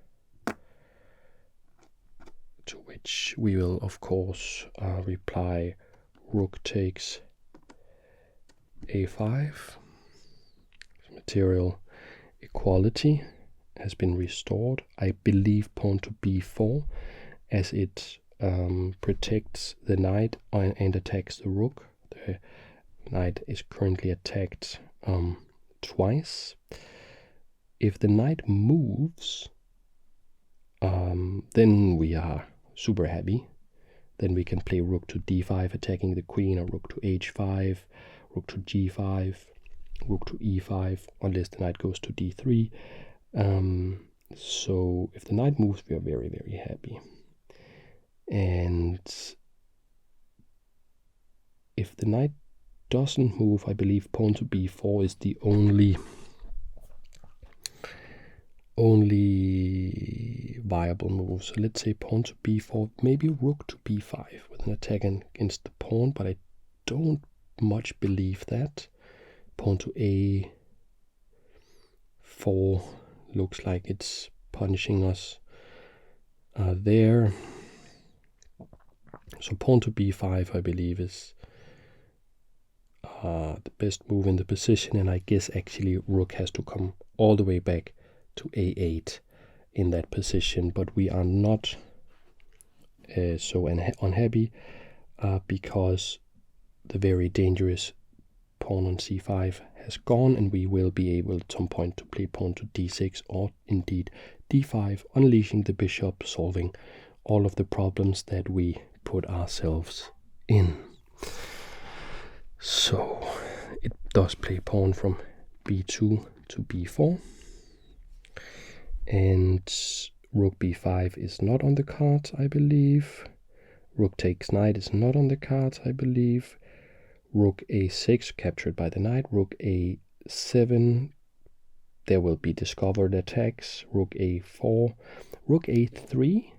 to which we will of course reply rook takes a5. Material equality has been restored. I believe pawn to b4, as it protects the knight and attacks the rook. The knight is currently attacked twice. If the knight moves, then we are super happy. Then we can play rook to d5 attacking the queen, or rook to h5, rook to g5, rook to e5, unless the knight goes to d3. So if the knight moves, we are very, very happy. And if the knight doesn't move, I believe pawn to b4 is the only viable move. So let's say pawn to b4, maybe rook to b5 with an attack against the pawn, but I don't much believe that. Pawn to a4 looks like it's punishing us there. So pawn to b5, I believe, is the best move in the position, and I guess actually rook has to come all the way back to a8 in that position, but we are not so unhappy because the very dangerous pawn on c5 has gone, and we will be able at some point to play pawn to d6 or indeed d5, unleashing the bishop, solving all of the problems that we put ourselves in. So it does play pawn from b2 to b4, and rook b5 is not on the cards, I believe. Rook takes knight is not on the cards, I believe. Rook a6 captured by the knight. Rook a7, there will be discovered attacks. Rook a4, rook a3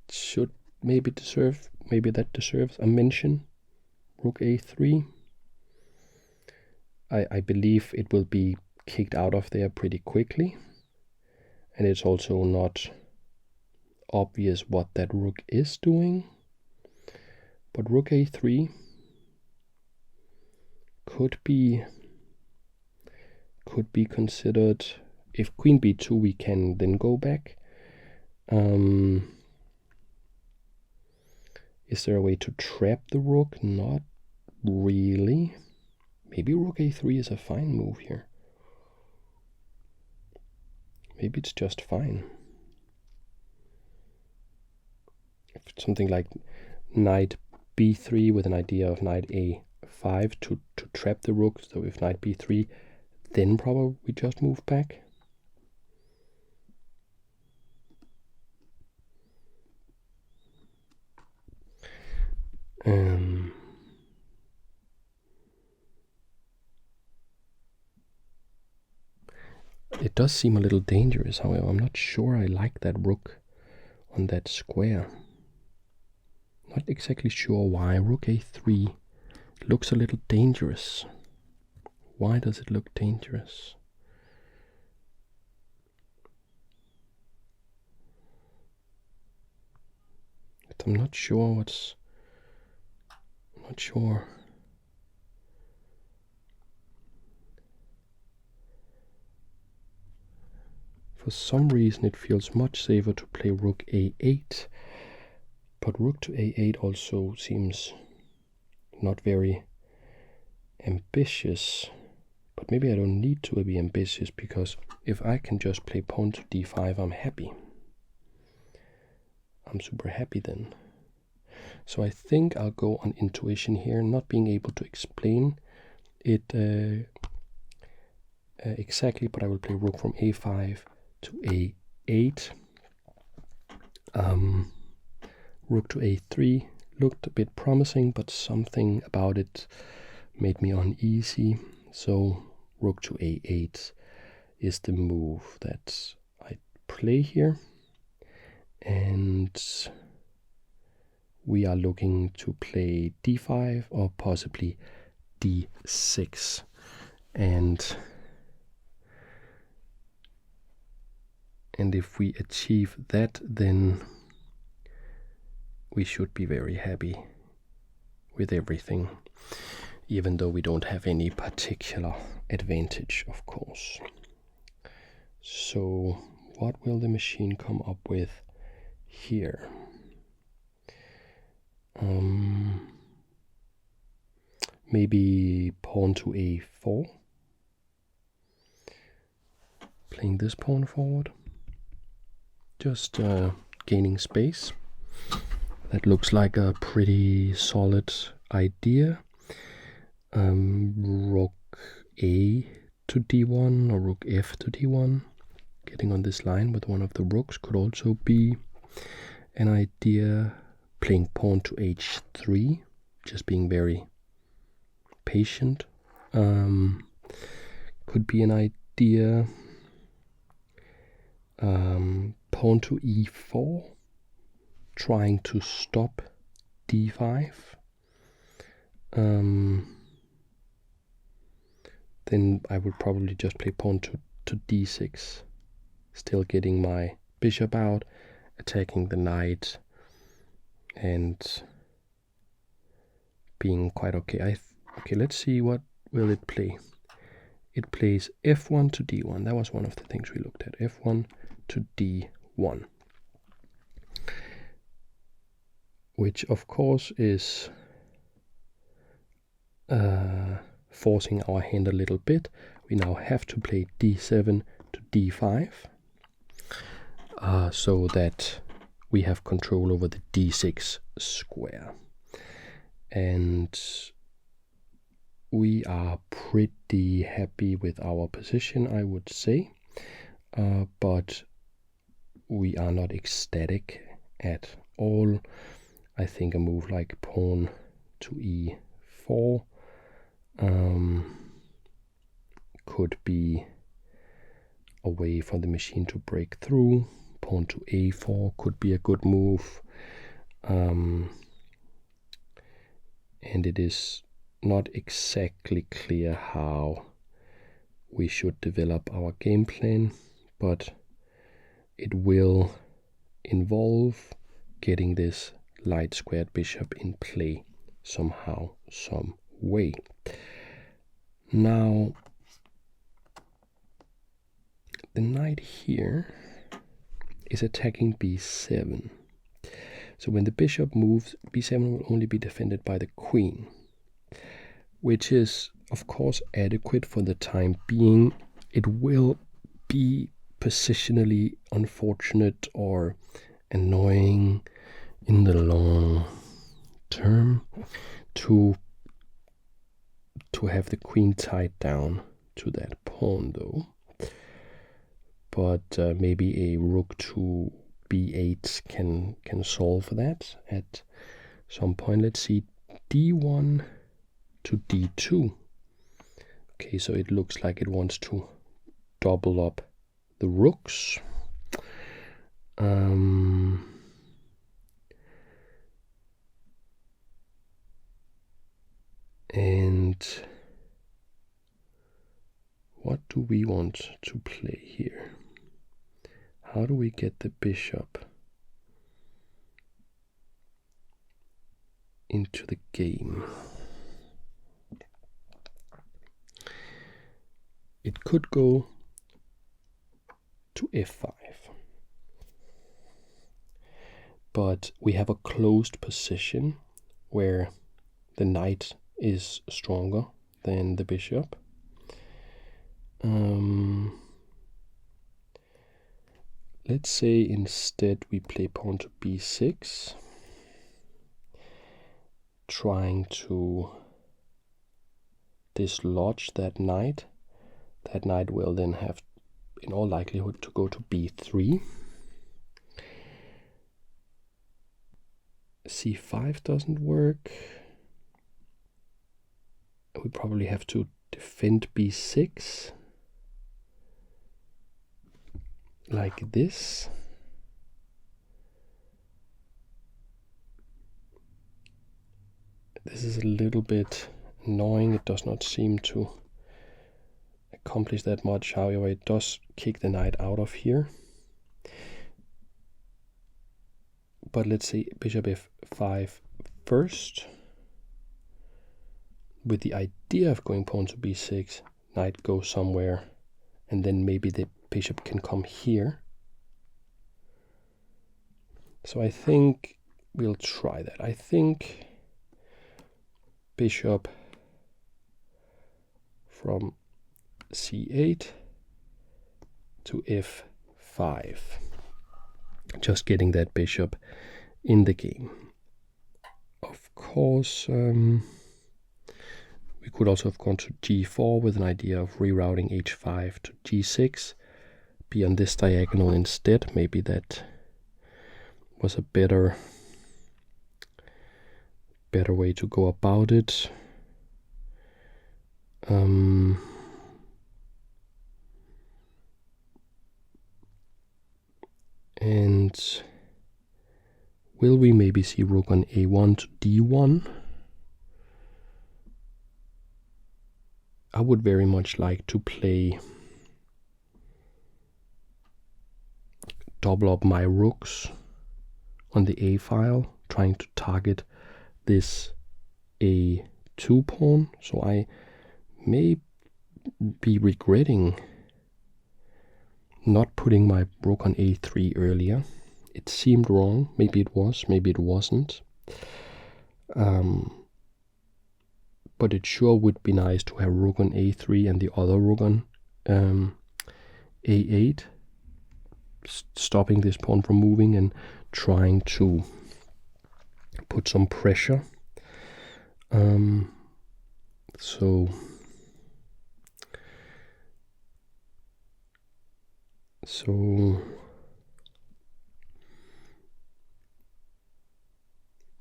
should maybe that deserves a mention. Rook a3. I believe it will be kicked out of there pretty quickly, and it's also not obvious what that rook is doing. But rook a3 could be considered. If queen b2, we can then go back. Is there a way to trap the rook? Not really. Maybe rook a3 is a fine move here. Maybe it's just fine. If it's something like knight b3 with an idea of knight a5 to trap the rook, so if knight b3, then probably we just move back. It does seem a little dangerous, however. I'm not sure I like that rook on that square. Not exactly sure why. Rook a3 looks a little dangerous. Why does it look dangerous? But I'm not sure what's... I'm not sure. For some reason it feels much safer to play rook a8. But rook to a8 also seems not very ambitious. But maybe I don't need to be ambitious, because if I can just play pawn to d5, I'm happy. I'm super happy then. So I think I'll go on intuition here, not being able to explain it exactly, but I will play rook from a5 to a8. Rook to a3 looked a bit promising, but something about it made me uneasy. So rook to a8 is the move that I play here. And we are looking to play d5 or possibly d6. And if we achieve that, then we should be very happy with everything, even though we don't have any particular advantage, of course. So what will the machine come up with here? Maybe pawn to a4. Playing this pawn forward. Just gaining space. That looks like a pretty solid idea. Rook a to d1 or rook f to d1. Getting on this line with one of the rooks could also be an idea. Playing pawn to h3, just being very patient, could be an idea. Pawn to e4, trying to stop d5. Then I would probably just play pawn to d6, still getting my bishop out, attacking the knight, and being quite okay. Okay, let's see, what will it play. It plays f1 to d1. That was one of the things we looked at. F1 to d1, which of course is forcing our hand a little bit. We now have to play d7 to d5, so that we have control over the d6 square. And we are pretty happy with our position, I would say, but we are not ecstatic at all. I think a move like pawn to e4 could be a way for the machine to break through. Pawn to a4 could be a good move, and it is not exactly clear how we should develop our game plan, but it will involve getting this light squared bishop in play somehow, some way. Now the knight here is attacking b7. So when the bishop moves, b7 will only be defended by the queen, which is of course adequate for the time being. It will be positionally unfortunate or annoying in the long term to have the queen tied down to that pawn, though. But maybe a rook to b8 can solve that at some point. Let's see, d1 to d2. Okay, so it looks like it wants to double up the rooks. And what do we want to play here? How do we get the bishop into the game? It could go to f5. but we have a closed position where the knight is stronger than the bishop. Let's say instead we play pawn to b6, trying to dislodge that knight. That knight will then have, in all likelihood, to go to b3. c5 doesn't work. We probably have to defend b6 like this. This is a little bit annoying. It does not seem to accomplish that much. However, it does kick the knight out of here. But let's say bishop f5 first, with the idea of going pawn to b6, knight goes somewhere, and then maybe the bishop can come here. So I think we'll try that. I think bishop from c8 to f5. Just getting that bishop in the game. Of course, we could also have gone to g4 with an idea of rerouting h5 to g6, be on this diagonal instead. Maybe that was a better way to go about it. And will we maybe see rook on a1 to d1? I would very much like to play double up my rooks on the a file, trying to target this a2 pawn. So I may be regretting not putting my rook on a3 earlier. It seemed wrong. Maybe it was, maybe it wasn't. But it sure would be nice to have rook on a3 and the other rook on a8, stopping this pawn from moving and trying to put some pressure. So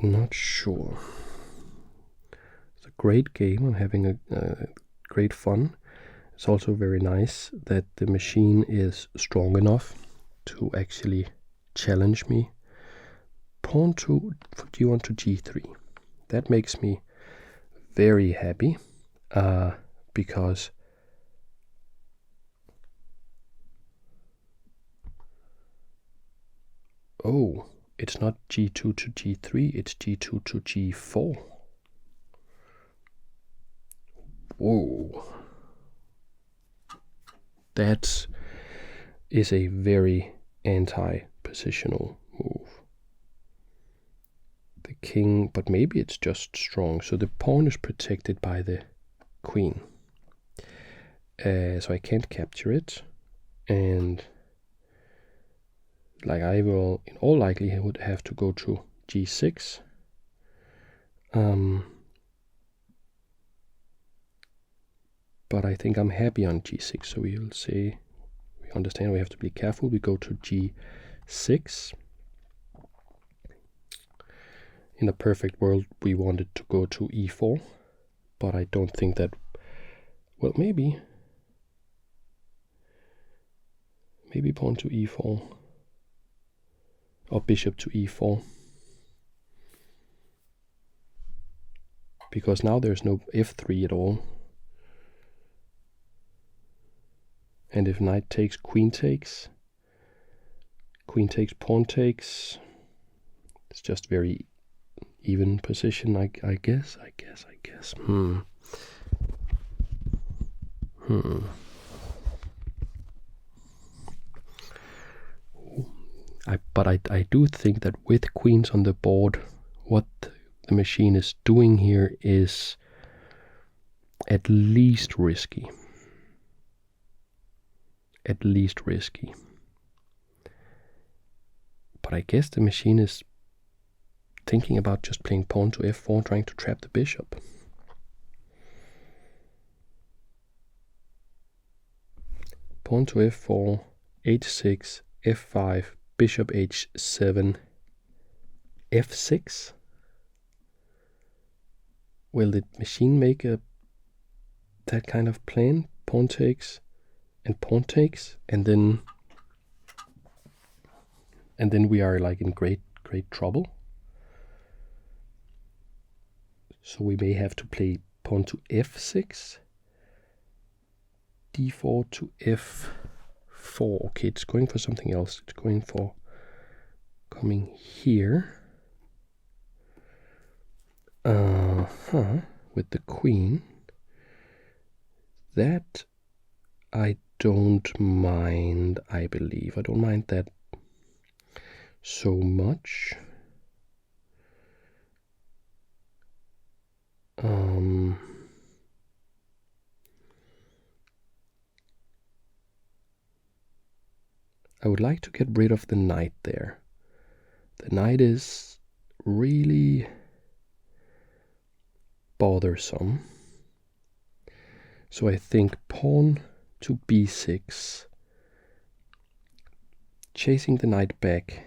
not sure. It's a great game. I'm having a great fun. It's also very nice that the machine is strong enough to actually challenge me. Pawn to d1 to g3. That makes me very happy because oh, it's not g2 to g3, it's g2 to g4. Whoa. That is a very anti-positional move. The king, but maybe it's just strong. So the pawn is protected by the queen. So I can't capture it. And like I will, in all likelihood, have to go to g6. But I think I'm happy on g6. So we will say, we understand we have to be careful. We go to g6. In a perfect world, we wanted to go to e4. But I don't think that, well, maybe pawn to e4. Or bishop to e4. Because now there's no f3 at all. And if knight takes, queen takes, pawn takes, it's just very even position, I guess. But I do think that with queens on the board, what the machine is doing here is at least risky. At least risky. But I guess the machine is thinking about just playing pawn to f4, trying to trap the bishop. Pawn to f4, h6, f5, bishop h7, f6. Will the machine make that kind of plan? Pawn takes and pawn takes, and then we are like in great trouble. So we may have to play pawn to f6, d4 to f4. Okay, it's going for something else. It's going for coming here. With the queen. That I don't mind, I believe. I don't mind that so much. I would like to get rid of the knight there. The knight is really bothersome. So I think pawn to b6, chasing the knight back.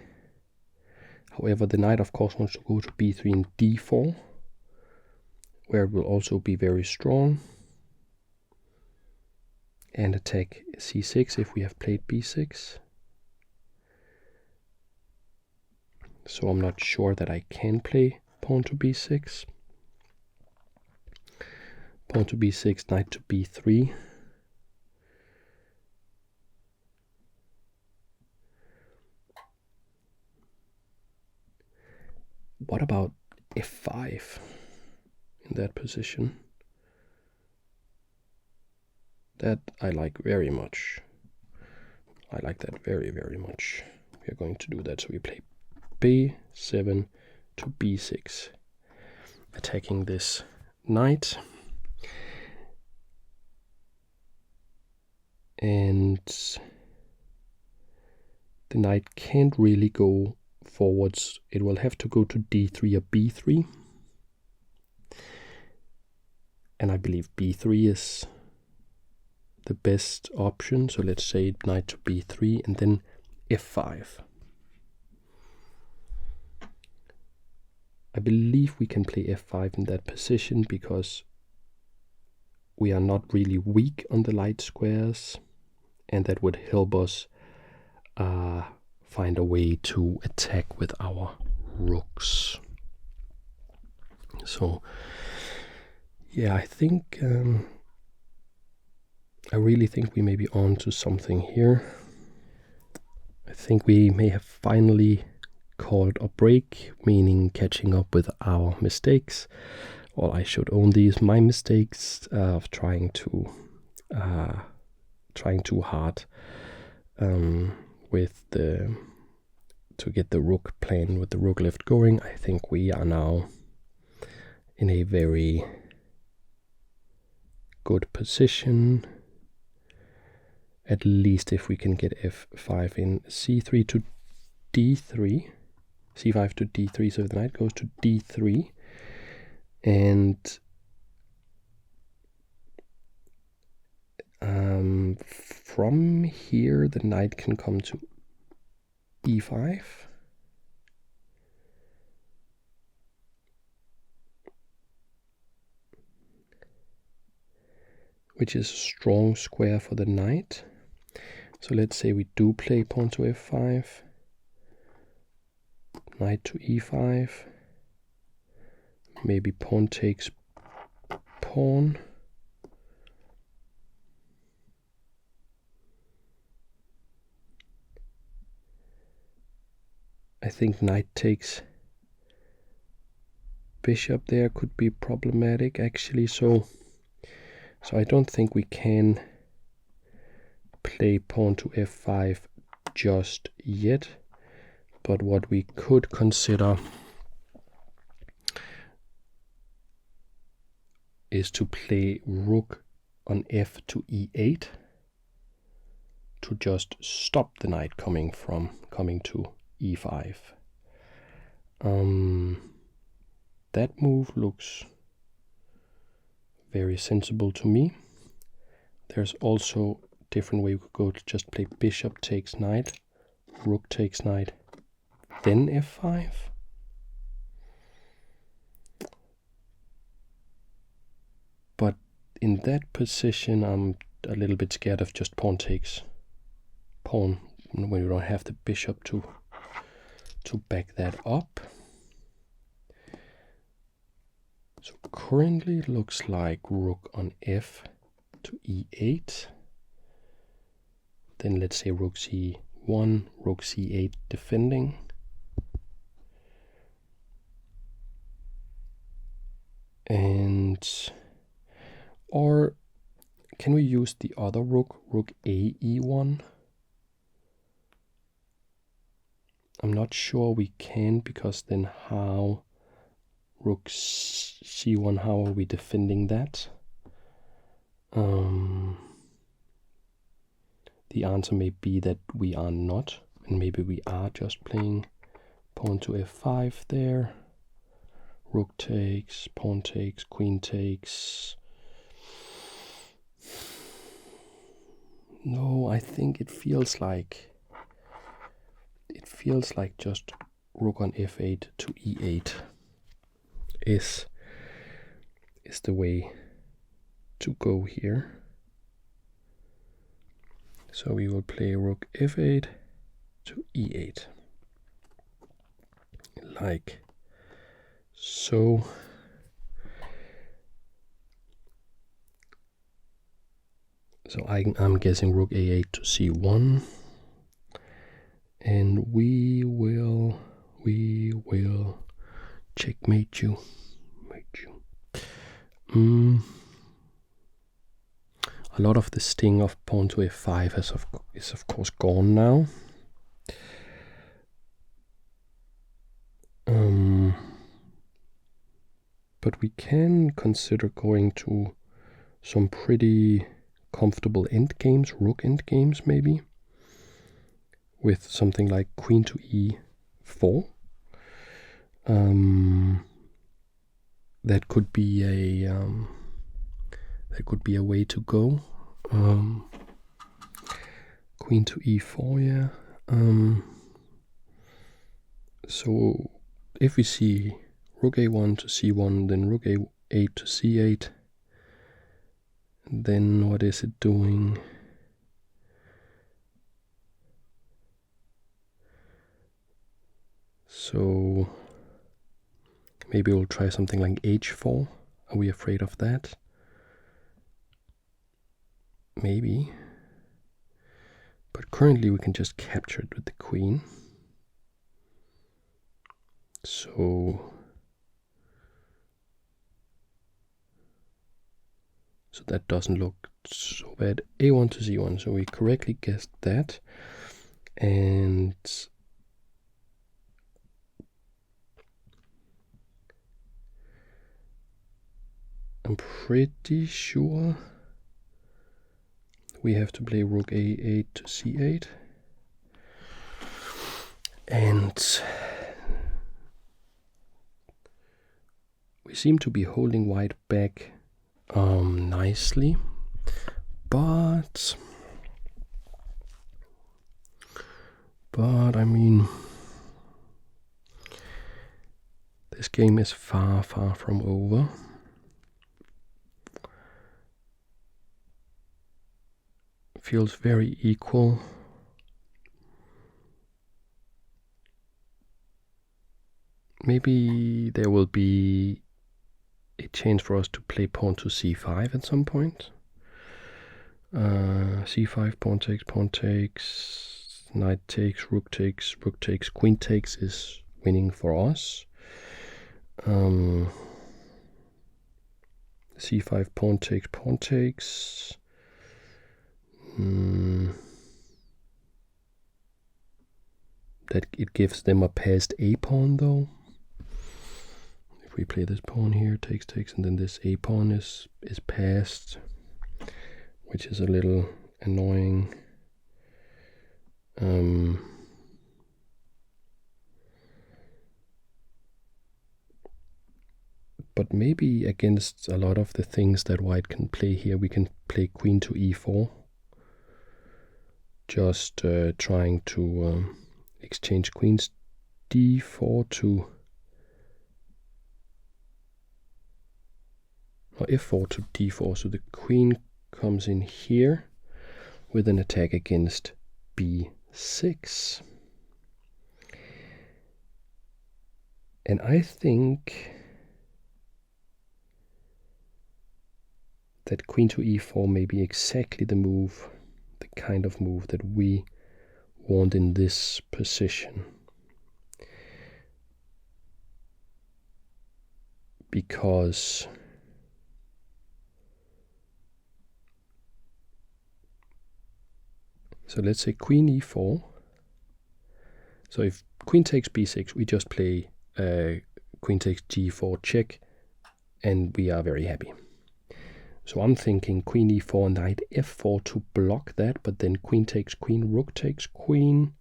However, the knight of course wants to go to b3 and d4, where it will also be very strong, and attack c6 if we have played b6. So I'm not sure that I can play pawn to b6. Pawn to b6, knight to b3. What about f5 in that position? That I like very much. I like that very, very much. We are going to do that. So we play b7 to b6, attacking this knight. And the knight can't really go forwards. It will have to go to d3 or b3. And I believe b3 is the best option. So let's say knight to b3 and then f5. I believe we can play f5 in that position because we are not really weak on the light squares, and that would help us find a way to attack with our rooks. So yeah, I think I really think we may be on to something here. I think we may have finally called a break, meaning catching up with our mistakes. Or I should own these, my mistakes of trying too hard with to get the rook plan with the rook left going. I think we are now in a very good position. At least if we can get f5 in, c3 to d3, c5 to d3, so the knight goes to d3, and from here the knight can come to e5. Which is a strong square for the knight. So let's say we do play pawn to f5, knight to e5, maybe pawn takes pawn. I think knight takes bishop there could be problematic actually, so I don't think we can play pawn to f5 just yet. But what we could consider is to play rook on f to e8 to just stop the knight coming to e5. That move looks very sensible to me. There's also a different way we could go to just play bishop takes knight, rook takes knight, then f5. But in that position, I'm a little bit scared of just pawn takes pawn when you don't have the bishop to back that up. So currently it looks like rook on f to e8. Then let's say rook c1, rook c8 defending. Or can we use the other rook, rook a e1? I'm not sure we can, because then how rook c1, how are we defending that? The answer may be that we are not, and maybe we are just playing pawn to f5 there. Rook takes, pawn takes, queen takes. No, I think it feels like just rook on f8 to e8 is the way to go here. So we will play rook f8 to e8, like so. So I'm guessing rook a8 to c1, and we will checkmate you. A lot of the sting of pawn to f5 is of course gone now. But we can consider going to some pretty comfortable endgames, rook endgames maybe, with something like queen to e4. That could be a way to go. Queen to e4, yeah. So if we see rook a1 to c1, then rook a8 to c8, then what is it doing? So maybe we'll try something like h4. Are we afraid of that? Maybe. But currently we can just capture it with the queen. So that doesn't look so bad. a1 to c1, so we correctly guessed that. And I'm pretty sure we have to play rook a8 to c8. And we seem to be holding white back nicely, but I mean, this game is far from over. Feels very equal. Maybe there will be a chance for us to play pawn to c5 at some point. C5, pawn takes, knight takes, rook takes, queen takes is winning for us. C5, pawn takes. that it gives them a passed a pawn though. If we play this pawn here, takes, and then this a pawn is passed, which is a little annoying. But maybe against a lot of the things that white can play here, we can play queen to e4. Just trying to exchange queens d4 to, or f4 to d4. So the queen comes in here with an attack against b6. And I think that queen to e4 may be exactly the move, the kind of move that we want in this position. Because so let's say queen e4. So if queen takes b6, we just play queen takes g4 check, and we are very happy. So I'm thinking queen e4, knight f4 to block that, but then queen takes queen, rook takes queen.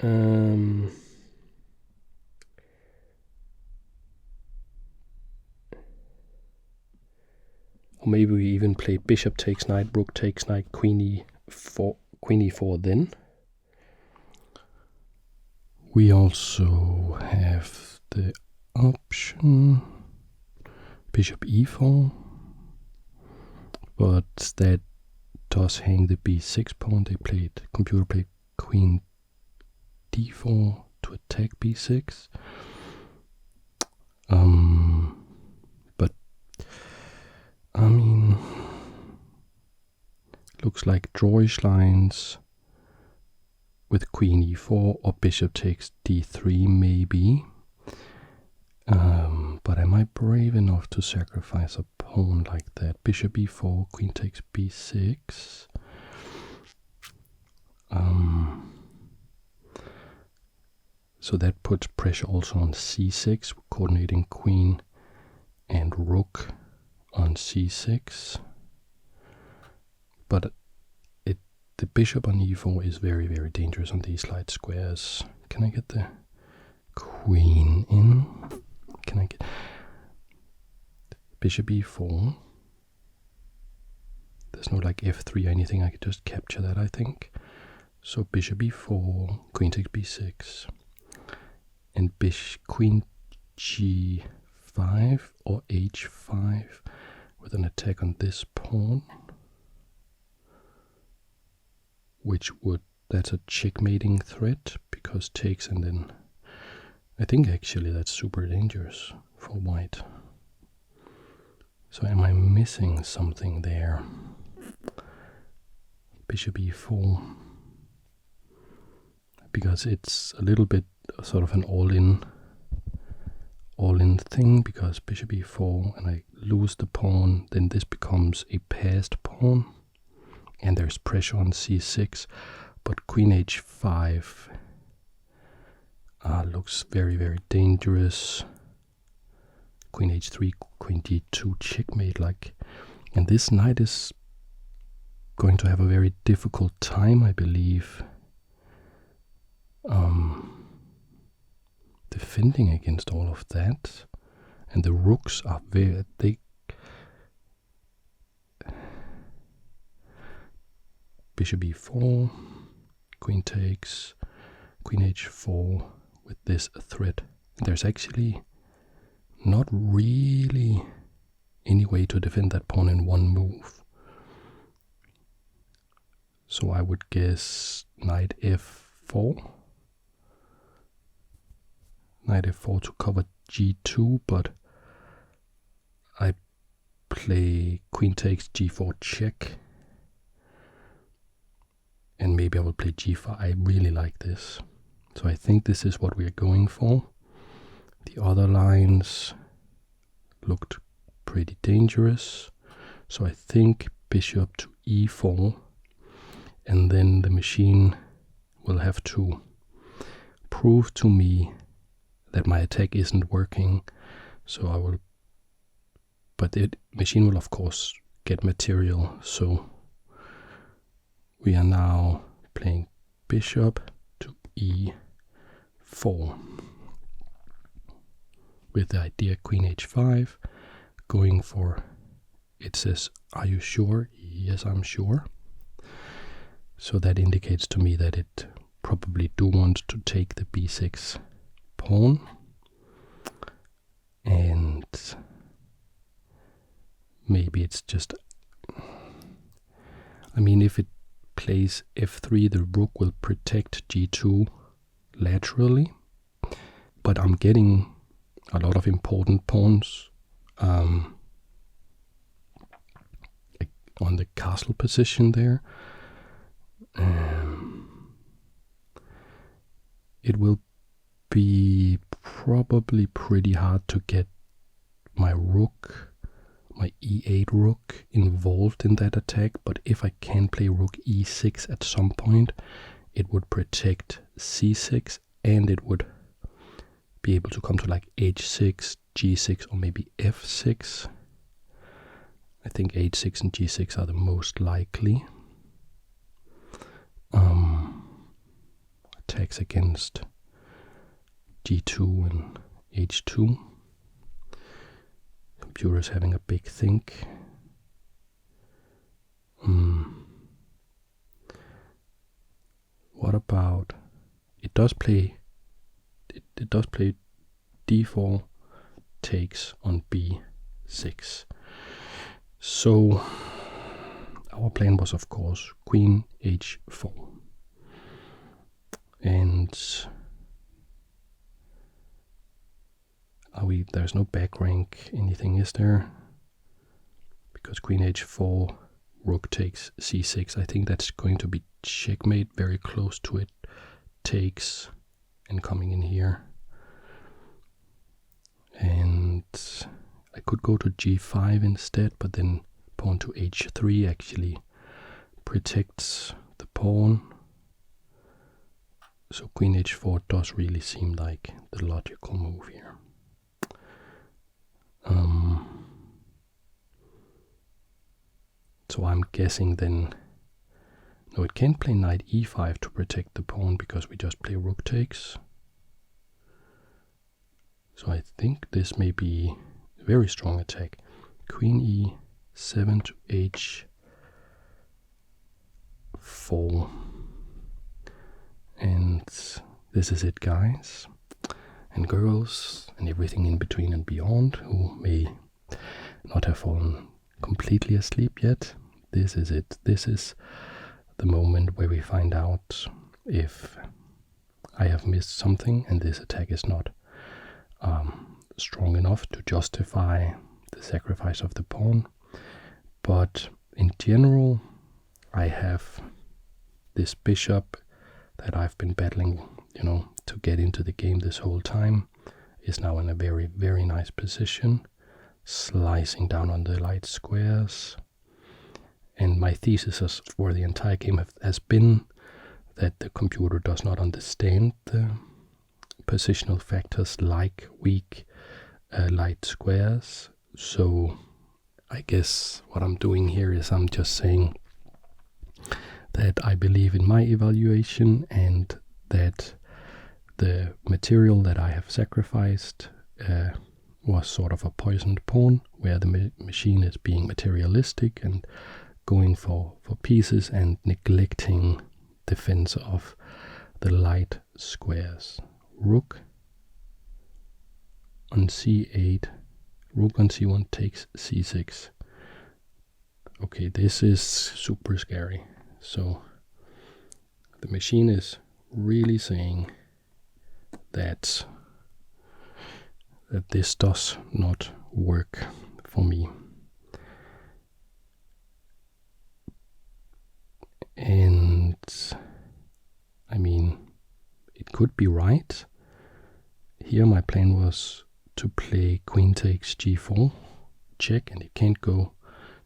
Or maybe we even play bishop takes knight, rook takes knight, queen e4 then. We also have the option bishop e4. But that does hang the b6 pawn. Computer played queen d4 to attack b6. But I mean, looks like drawish lines with queen e4 or bishop takes d3 maybe. But am I brave enough to sacrifice a pawn like that? Bishop e4, queen takes b6. So that puts pressure also on c6, coordinating queen and rook on c6. But the bishop on e4 is very, very dangerous on these light squares. Can I get the queen in? Can I get bishop e4? There's no like f3 or anything. I could just capture that, I think. So bishop e4, queen takes b6, and queen g5 or h5 with an attack on this pawn, that's a checkmating threat because takes, and then I think actually that's super dangerous for white. So am I missing something there? Bishop e4, because it's a little bit sort of an all-in thing, because bishop e4 and I lose the pawn, then this becomes a passed pawn and there's pressure on c6, but queen h5 looks very, very dangerous. Queen h3, queen d2, checkmate, and this knight is going to have a very difficult time, I believe, defending against all of that. And the rooks are bishop e4, queen takes, queen h4 with this threat. There's actually not really any way to defend that pawn in one move. So I would guess knight f4. Knight f4 to cover g2, but I play queen takes g4 check. And maybe I will play g5. I really like this. So I think this is what we are going for. The other lines looked pretty dangerous. So I think bishop to e4. And then the machine will have to prove to me that my attack isn't working, so I will, but the machine will of course get material, so we are now playing bishop to e4 with the idea queen h5, going for, it says, are you sure? Yes, I'm sure. So that indicates to me that it probably do want to take the b6 pawn. And maybe it's just, I mean, if it plays f3, the rook will protect g2 laterally, but I'm getting a lot of important pawns on the castle position there. It will be probably pretty hard to get my rook, my e8 rook, involved in that attack, but if I can play rook e6 at some point, it would protect c6, and it would be able to come to like h6, g6, or maybe f6. I think h6 and g6 are the most likely attacks against g2 and h2. Computer's having a big think. What about, it does play d4 takes on b6. So our plan was of course queen h4. And there's no back rank anything, is there? Because queen h4, rook takes c6. I think that's going to be checkmate, very close to it. Takes and coming in here. And I could go to g5 instead, but then pawn to h3 actually protects the pawn. So queen h4 does really seem like the logical move here. So I'm guessing then, no, it can't play knight e5 to protect the pawn because we just play rook takes. So I think this may be a very strong attack. Queen e7 to h4. And this is it, guys and girls and everything in between and beyond who may not have fallen completely asleep yet. This is it. This is the moment where we find out if I have missed something and this attack is not strong enough to justify the sacrifice of the pawn. But in general, I have this bishop that I've been battling, to get into the game this whole time, is now in a very, very nice position, slicing down on the light squares. And my thesis for the entire game has been that the computer does not understand the positional factors like weak light squares. So I guess what I'm doing here is I'm just saying that I believe in my evaluation and that the material that I have sacrificed was sort of a poisoned pawn, where the machine is being materialistic and going for pieces and neglecting defense of the light squares. Rook on c8, rook on c1 takes c6. Okay, this is super scary. So the machine is really saying that this does not work for me. And I mean, it could be right. Here my plan was to play queen takes g4, check, and it can't go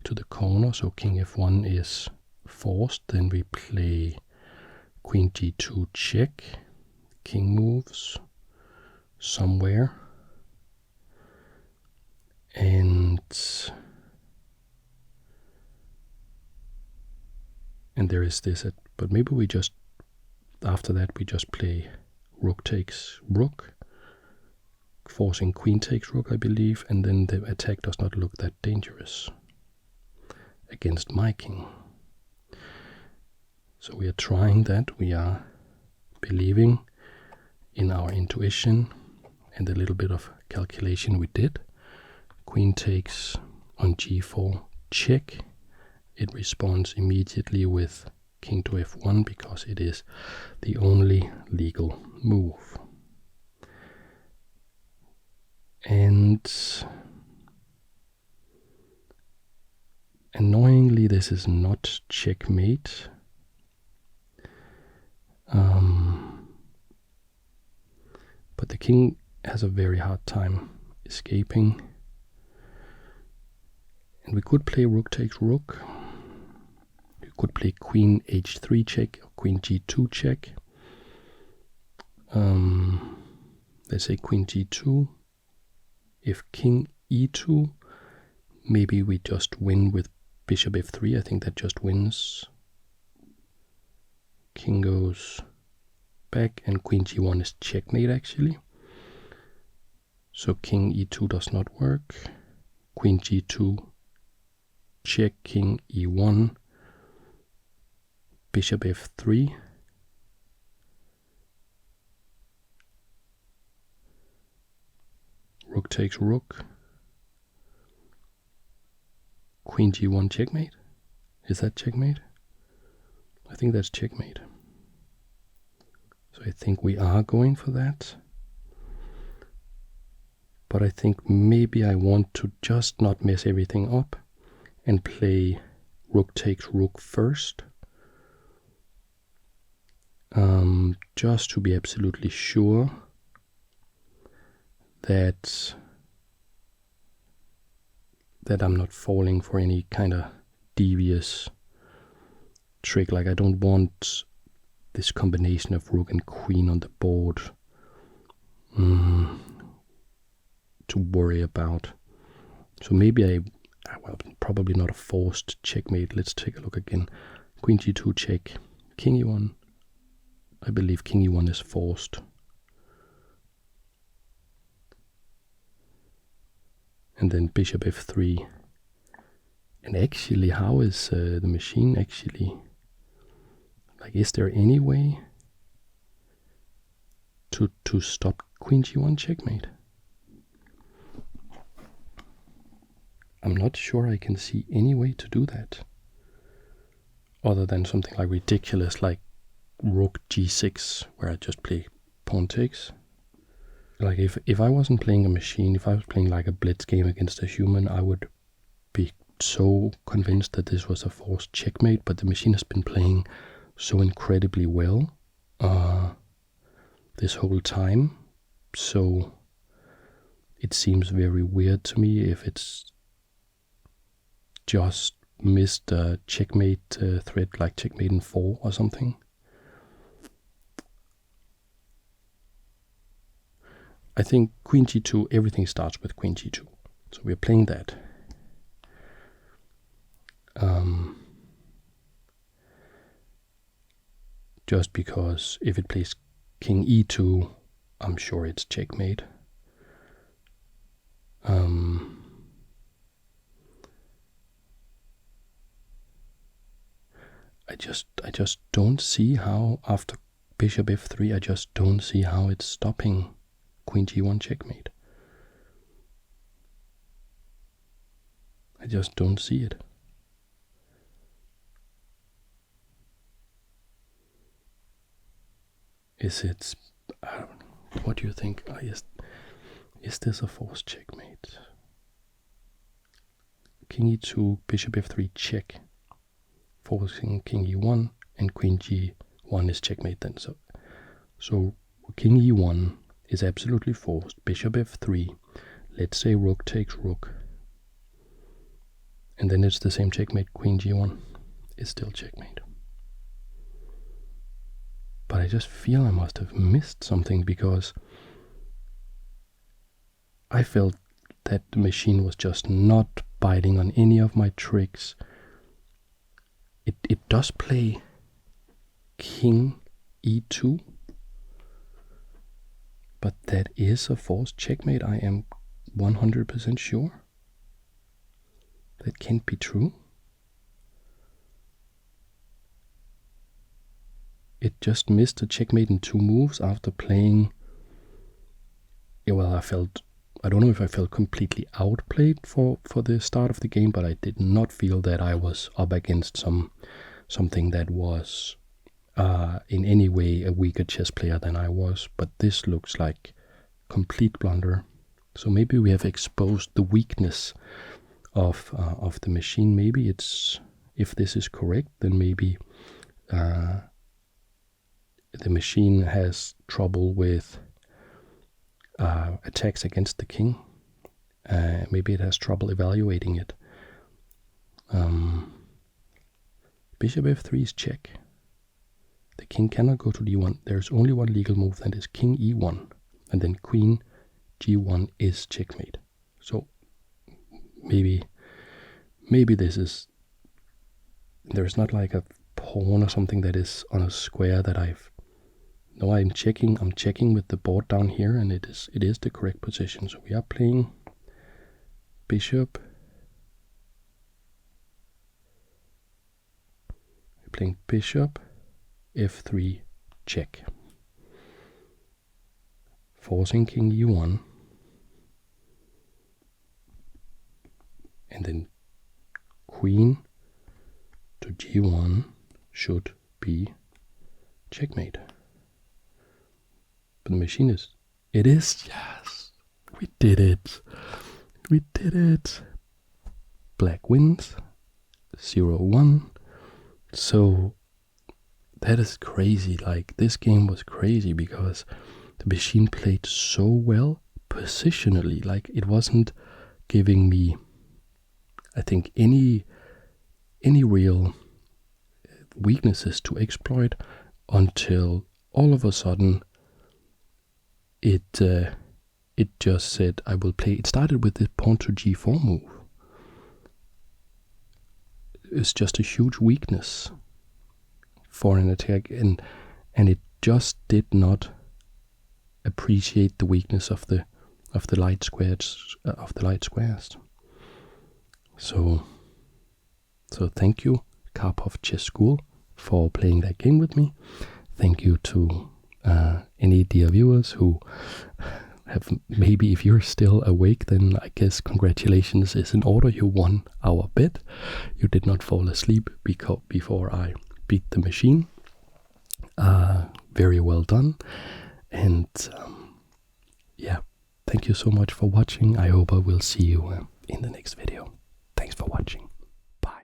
to the corner, so king f1 is forced. Then we play queen g2 check, king moves somewhere. And there is this, but maybe we just, after that we just play rook takes rook, forcing queen takes rook, I believe, and then the attack does not look that dangerous against my king. So we are trying that, we are believing in our intuition and a little bit of calculation we did. Queen takes on g4, check. It responds immediately with king to f1 because it is the only legal move. And annoyingly, this is not checkmate. But the king has a very hard time escaping. And we could play rook takes rook. We could play queen h3 check or queen g2 check. Let's say queen g2. If king e2, maybe we just win with bishop f3. I think that just wins. King goes back and queen g1 is checkmate actually. So king e2 does not work. Queen g2 check, king e1, bishop f3. Rook takes rook. Queen g1 checkmate. Is that checkmate? I think that's checkmate. So I think we are going for that. But I think maybe I want to just not mess everything up and play rook takes rook first. Just to be absolutely sure that I'm not falling for any kind of devious trick. Like I don't want this combination of rook and queen on the board to worry about. So maybe well, probably not a forced checkmate. Let's take a look again. Queen g2 check, king e1. I believe king e1 is forced. And then bishop f3. And actually, how is the machine actually, like, is there any way to stop queen g1 checkmate? I'm not sure I can see any way to do that other than something like ridiculous like rook g6 where I just play pawn takes. Like if I wasn't playing a machine, if I was playing like a blitz game against a human, I would be so convinced that this was a forced checkmate, but the machine has been playing so incredibly well this whole time, so it seems very weird to me if it's just missed a checkmate thread like checkmate in 4 or something. I think queen g2, everything starts with queen g2, so we're playing that. Just because if it plays king e2, I'm sure it's checkmate. I just don't see how after bishop f3, I just don't see how it's stopping queen g1 checkmate. I just don't see it. Is it, I don't know, what do you think? Is this a forced checkmate? King e2, bishop f3 check, forcing king e1, and queen g1 is checkmate then. So king e1 is absolutely forced, bishop f3, let's say rook takes rook, and then it's the same checkmate, queen g1 is still checkmate. But I just feel I must have missed something, because I felt that the machine was just not biting on any of my tricks. It does play king e2, but that is a forced checkmate. I am 100% sure. That can't be true. It just missed a checkmate in 2 moves after playing. Yeah, well, I don't know if I felt completely outplayed for the start of the game, but I did not feel that I was up against something that was in any way a weaker chess player than I was. But this looks like complete blunder. So maybe we have exposed the weakness of the machine. Maybe it's, if this is correct, then maybe the machine has trouble with attacks against the king. Maybe it has trouble evaluating it. Bishop f3 is check. The king cannot go to d1. There's only one legal move, that is king e1, and then queen g1 is checkmate. So maybe this is, there's not like a pawn or something that is on a square that I'm checking with the board down here, and it is the correct position. So we are playing bishop. We're playing bishop f3 check, forcing king e1, and then queen to g1 should be checkmate. But the machine is, it is, yes, we did it. We did it. Black wins 0-1. So that is crazy. Like, this game was crazy because the machine played so well positionally. Like, it wasn't giving me, I think, any real weaknesses to exploit until all of a sudden it just said, I will play. It started with this pawn to g4 move. It's just a huge weakness for an attack, and it just did not appreciate the weakness of the light squares So thank you, Karpov Chess School, for playing that game with me. Thank you to any dear viewers who have, maybe if you're still awake, then I guess congratulations is in order. You won our bet. You did not fall asleep before I beat the machine. Very well done. And yeah, thank you so much for watching. I hope I will see you in the next video.